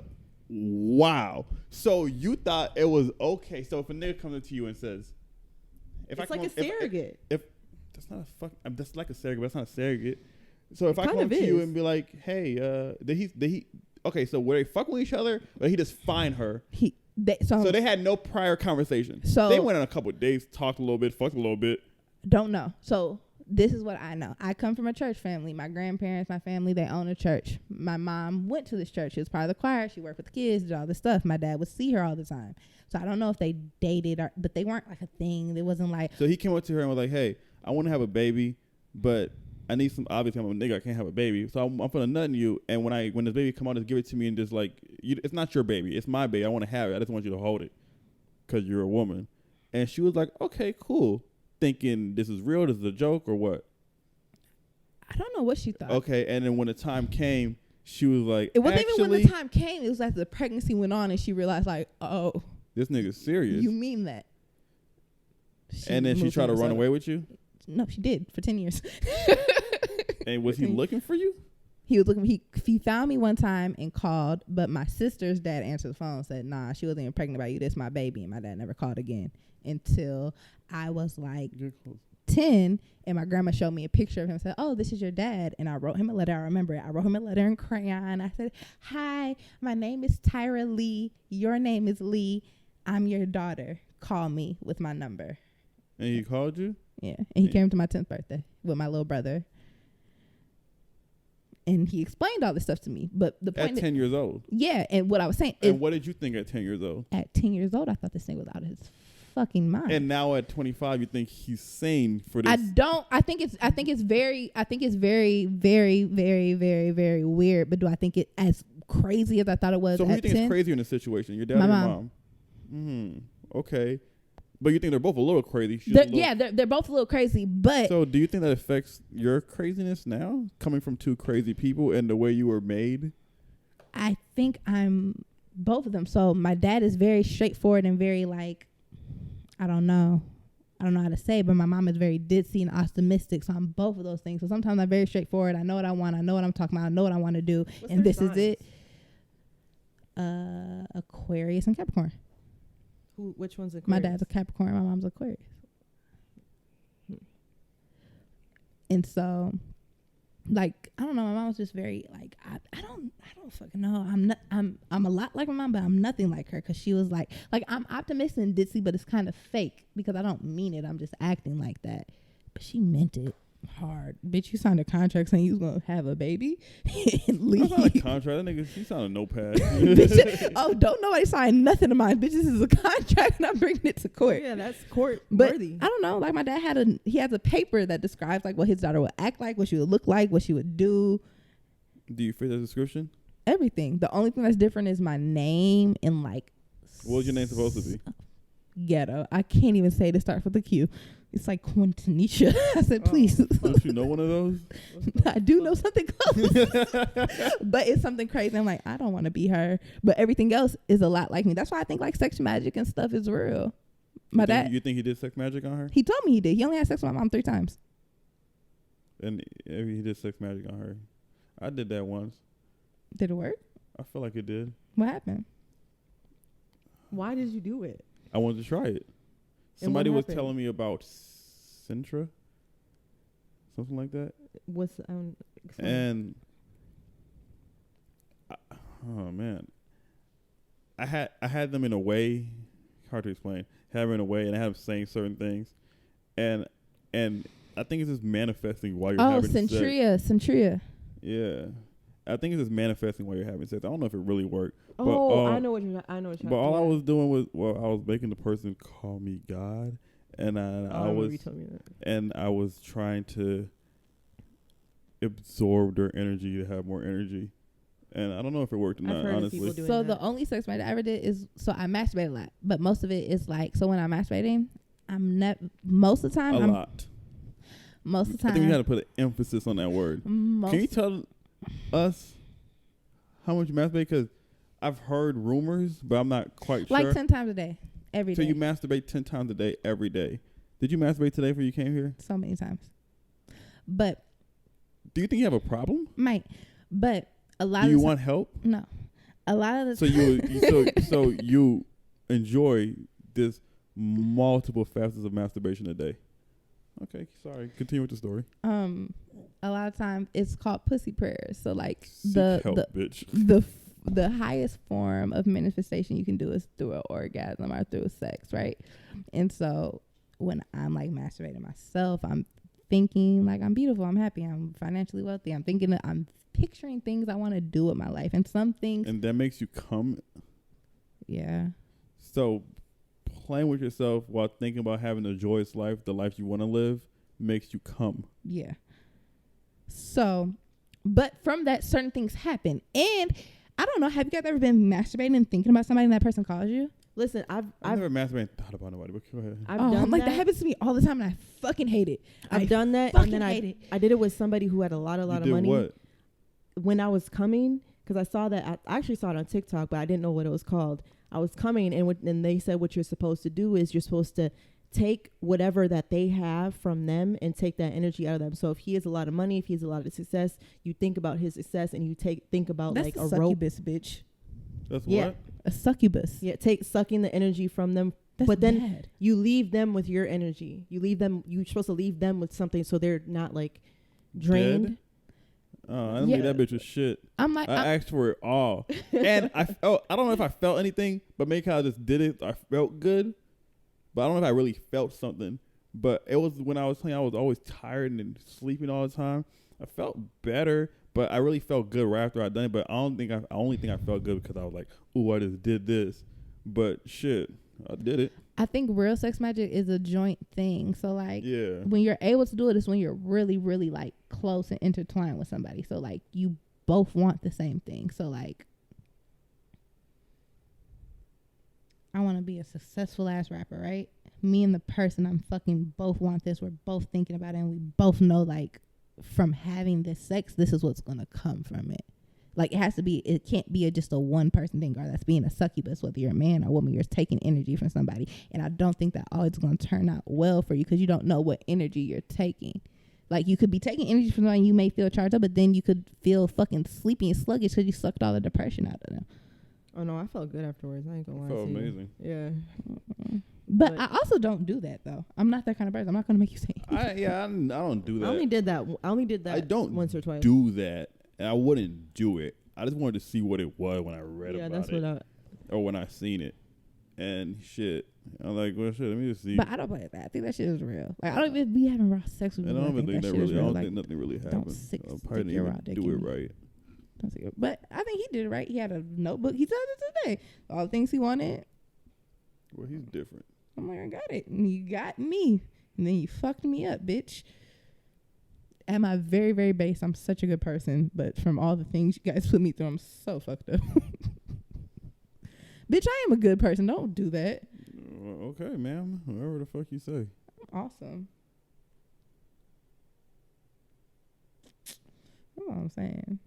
Wow. So you thought it was okay. So if a nigga comes up to you and says, it's like a surrogate. If that's not a fuck, that's like a surrogate, but that's not a surrogate. So if I come to you and be like, hey, okay, so were they fucking with each other, or he just find her? So they had no prior conversation. So they went on a couple of dates, talked a little bit, fucked a little bit. Don't know. So this is what I know. I come from a church family. My grandparents, my family, they own a church. My mom went to this church. She was part of the choir. She worked with the kids, did all this stuff. My dad would see her all the time. So I don't know if they dated, but they weren't like a thing. It wasn't like. So he came up to her and was like, hey, I want to have a baby, but I need some. Obviously, I'm a nigga. I can't have a baby, so I'm finna nut in you. And when this baby come out, just give it to me and just like, it's not your baby, it's my baby. I want to have it. I just want you to hold it, cause you're a woman. And she was like, okay, cool. Thinking this is real, this is a joke or what? I don't know what she thought. Okay, and then when the time came, she was like, it wasn't even when the time came. It was after the pregnancy went on, and she realized like, oh, this nigga's serious. You mean that? And then she tried to run away with you? No, she did for 10 years. And was he looking for you? He was looking. He found me one time and called, but my sister's dad answered the phone and said, nah, she wasn't even pregnant by you. This is my baby. And my dad never called again until I was like 10, and my grandma showed me a picture of him and said, oh, this is your dad. And I wrote him a letter. I remember it. I wrote him a letter in crayon. I said, hi, my name is Tyra Lee. Your name is Lee. I'm your daughter. Call me with my number. And he called you? Yeah. And he came to my 10th birthday with my little brother. And he explained all this stuff to me. But the point at 10 years old? Yeah. And what I was saying is, what did you think at 10 years old? At 10 years old, I thought this thing was out of his fucking mind. And now at 25, you think he's sane for this? I think it's very, very, very, very, very, very weird. But do I think it as crazy as I thought it was? So who do you think is crazier in this situation? Your dad or your mom? Okay. But you think they're both a little crazy? They're both a little crazy. But so do you think that affects your craziness now, coming from two crazy people and the way you were made? I think I'm both of them. So my dad is very straightforward and very like, I don't know how to say, but my mom is very ditzy and optimistic. So I'm both of those things. So sometimes I'm very straightforward. I know what I want. I know what I'm talking about. I know what I want to do. And this is it. Aquarius and Capricorn. Which one's Aquarius? My dad's a Capricorn. My mom's Aquarius. And so, like, I don't know. My mom was just very like, I don't fucking know. I'm a lot like my mom, but I'm nothing like her, because she was like I'm optimistic and ditzy, but it's kind of fake because I don't mean it. I'm just acting like that. But she meant it hard. Bitch, you signed a contract saying you was gonna have a baby and leave. That's not a contract. That nigga, she signed a notepad. Bitch, oh, don't nobody sign nothing to mine. Bitch, this is a contract and I'm bringing it to court. Yeah, that's court worthy. I don't know. Like, my dad has a paper that describes like what his daughter would act like, what she would look like, what she would do. Do you fit the description? Everything. The only thing that's different is my name and like. What was your name supposed to be? Ghetto. I can't even say to start with a Q. It's like Quintanisha. I said, please. Don't you know one of those? I do know something close. But it's something crazy. I'm like, I don't want to be her. But everything else is a lot like me. That's why I think like sex magic and stuff is real. My dad. You think he did sex magic on her? He told me he did. He only had sex with my mom 3 times. And he did sex magic on her. I did that once. Did it work? I feel like it did. What happened? Why did you do it? I wanted to try it. Somebody was telling me about Sintra, something like that. What's and oh man, I had them in a way, hard to explain. Had them in a way, and I had them saying certain things, and I think it's just manifesting while you're having sex. Centria. Yeah, I think it's just manifesting while you're having sex. I don't know if it really worked. I know what you're. But all I was doing was, I was making the person call me God, and I was trying to absorb their energy to have more energy. And I don't know if it worked or not, honestly. So the only sex I ever did is, so I masturbate a lot, but most of it is like, so when I'm masturbating, most of the time. Most of the time. I think we got to put an emphasis on that word. Can you tell us how much you masturbate? Because I've heard rumors, but I'm not quite sure. Like 10 times a day, every day. So you masturbate 10 times a day, every day. Did you masturbate today before you came here? So many times. But. Do you think you have a problem? Might. But a lot of Do you want help? No. A lot of the So you enjoy this multiple facets of masturbation a day. Okay, sorry. Continue with the story. A lot of times it's called pussy prayers. So like bitch. The highest form of manifestation you can do is through an orgasm or through sex, right? And so when I'm like masturbating myself, I'm thinking like I'm beautiful, I'm happy, I'm financially wealthy. I'm thinking that I'm picturing things I want to do with my life, and some things. And that makes you come. Yeah. So playing with yourself while thinking about having a joyous life, the life you want to live, makes you come. Yeah. So, but from that, certain things happen. And I don't know, have you guys ever been masturbating and thinking about somebody and that person calls you? Listen, I've never masturbated and thought about nobody, but go ahead. I've done that happens to me all the time, and I fucking hate it. I've done that, and then I did it with somebody who had a lot of money. What? When I was coming, because I saw that, I actually saw it on TikTok, but I didn't know what it was called. I was coming, and they said what you're supposed to do is you're supposed to take whatever that they have from them and take that energy out of them. So if he has a lot of money, if he has a lot of success, you think about his success, and you think about that's like a rope. Succubus, bitch. That's what? A succubus. Yeah, sucking the energy from them. That's but then bad. You leave them with your energy. You're supposed to leave them with something so they're not like drained. Dead? Oh, I didn't think that bitch was shit. I asked for it all. And I don't know if I felt anything, but maybe I just did it. I felt good. But I don't know if I really felt something. But it was when I was playing, I was always tired and sleeping all the time. I felt better, but I really felt good right after I done it. But I only think I felt good because I was like, ooh, I just did this. But shit, I did it. I think real sex magic is a joint thing. So like, yeah, when you're able to do it, it's when you're really, really like close and intertwined with somebody. So like, you both want the same thing. So like, I want to be a successful ass rapper, right? Me and the person I'm fucking both want this. We're both thinking about it, and we both know like from having this sex, this is what's gonna come from it. Like it can't be just a one person thing, or that's being a succubus, whether you're a man or woman, you're taking energy from somebody. And I don't think that always going to turn out well for you, because you don't know what energy you're taking. Like you could be taking energy from somebody, you may feel charged up, but then you could feel fucking sleepy and sluggish because you sucked all the depression out of them. Oh no, I felt good afterwards. I ain't gonna lie. Felt amazing. Yeah. But I also don't do that though. I'm not that kind of person. I'm not gonna make you say. I don't do that. I only did that. I don't once or twice. Do that, and I wouldn't do it. I just wanted to see what it was when I read about it, or when I seen it, and shit. I'm like, well, shit. Let me just see. But I don't believe that. I think that shit is real. Like I don't even be having raw sex with people. I don't think that really. I don't think nothing really happened. Don't stick your raw dick. Do it right. But I think he did it right. He had a notebook. He said it today. All the things he wanted. Well, he's different. I'm like, I got it. And you got me. And then you fucked me up, bitch. At my very, very base, I'm such a good person. But from all the things you guys put me through, I'm so fucked up. Bitch, I am a good person. Don't do that. Okay, ma'am. Whatever the fuck you say. Awesome. That's all I'm saying.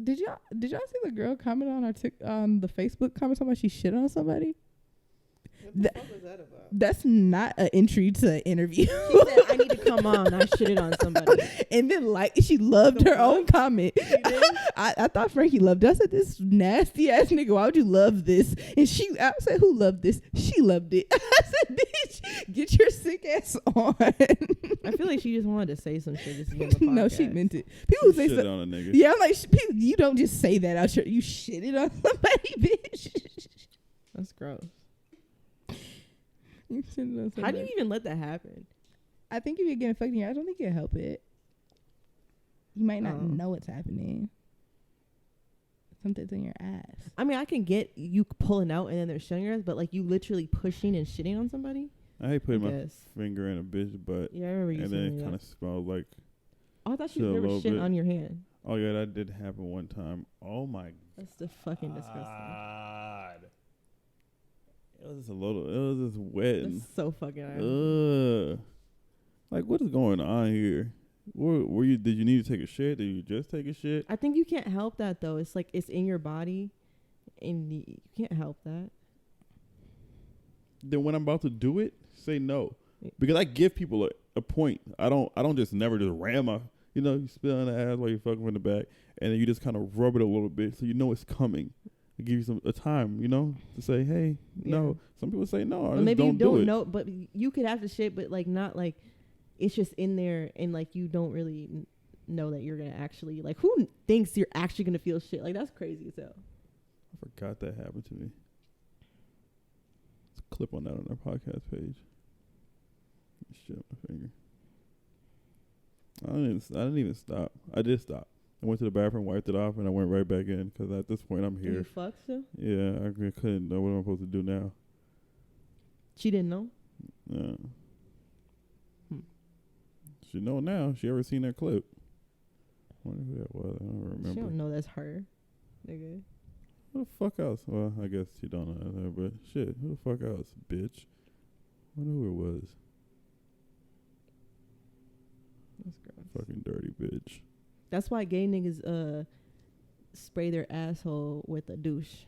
Did y'all see the girl comment on the Facebook comment about she shit on somebody? What the fuck was that about? That's not an entry to an interview. She said, I need to come on. I shitted on somebody. And then she loved her own comment. She did? I thought Frankie loved it. I said, this nasty ass nigga, why would you love this? And I said, who loved this? She loved it. I said, bitch, get your sick ass on. I feel like she just wanted to say some shit. Just to be on the podcast. No, she meant it. People say shit on a nigga. Yeah, I'm like, you don't just say that out your, you shitted on somebody, bitch. That's gross. How do you even let that happen? I think if you're getting fucked in your, I don't think you'll help it. You might not know what's happening. Something's in your ass. I mean, I can get you pulling out and then they're showing your ass, but like you literally pushing and shitting on somebody. I hate putting my finger in a bitch butt. Yeah, I remember you saying that. And then it kind of smelled like. Oh, I thought you never shit on your hand. Oh yeah, that did happen one time. Oh my. That's the fucking disgusting. It was just a little. It was just wet. That's so fucking. Like what is going on here? Were you? Did you need to take a shit? Did you just take a shit? I think you can't help that though. It's like it's in your body, and you can't help that. Then when I'm about to do it, say no, because I give people a point. I don't just never just ram my. You know, you spit on the ass while you're fucking from the back, and then you just kind of rub it a little bit so you know it's coming. I give you a time, you know, to say, hey, no. Some people say no. Or maybe don't you don't do it. know, but you could have the shit, but like not like it's just in there, and like you don't really know that you're gonna actually like. Who thinks you're actually gonna feel shit? Like that's crazy as hell. I forgot that happened to me. Let's clip on that on our podcast page. Shit on my finger. I didn't even stop. I did stop. I went to the bathroom, wiped it off, and I went right back in because at this point I'm here. You fucked her? Yeah, I couldn't know what am I supposed to do now. She didn't know? Yeah. She know now. She ever seen that clip? I wonder who that was. I don't remember. She don't know that's her, nigga. Who the fuck else? Well, I guess she don't know that, but shit, who the fuck else, bitch? I wonder who it was. That's gross. Fucking dirty bitch. That's why gay niggas spray their asshole with a douche.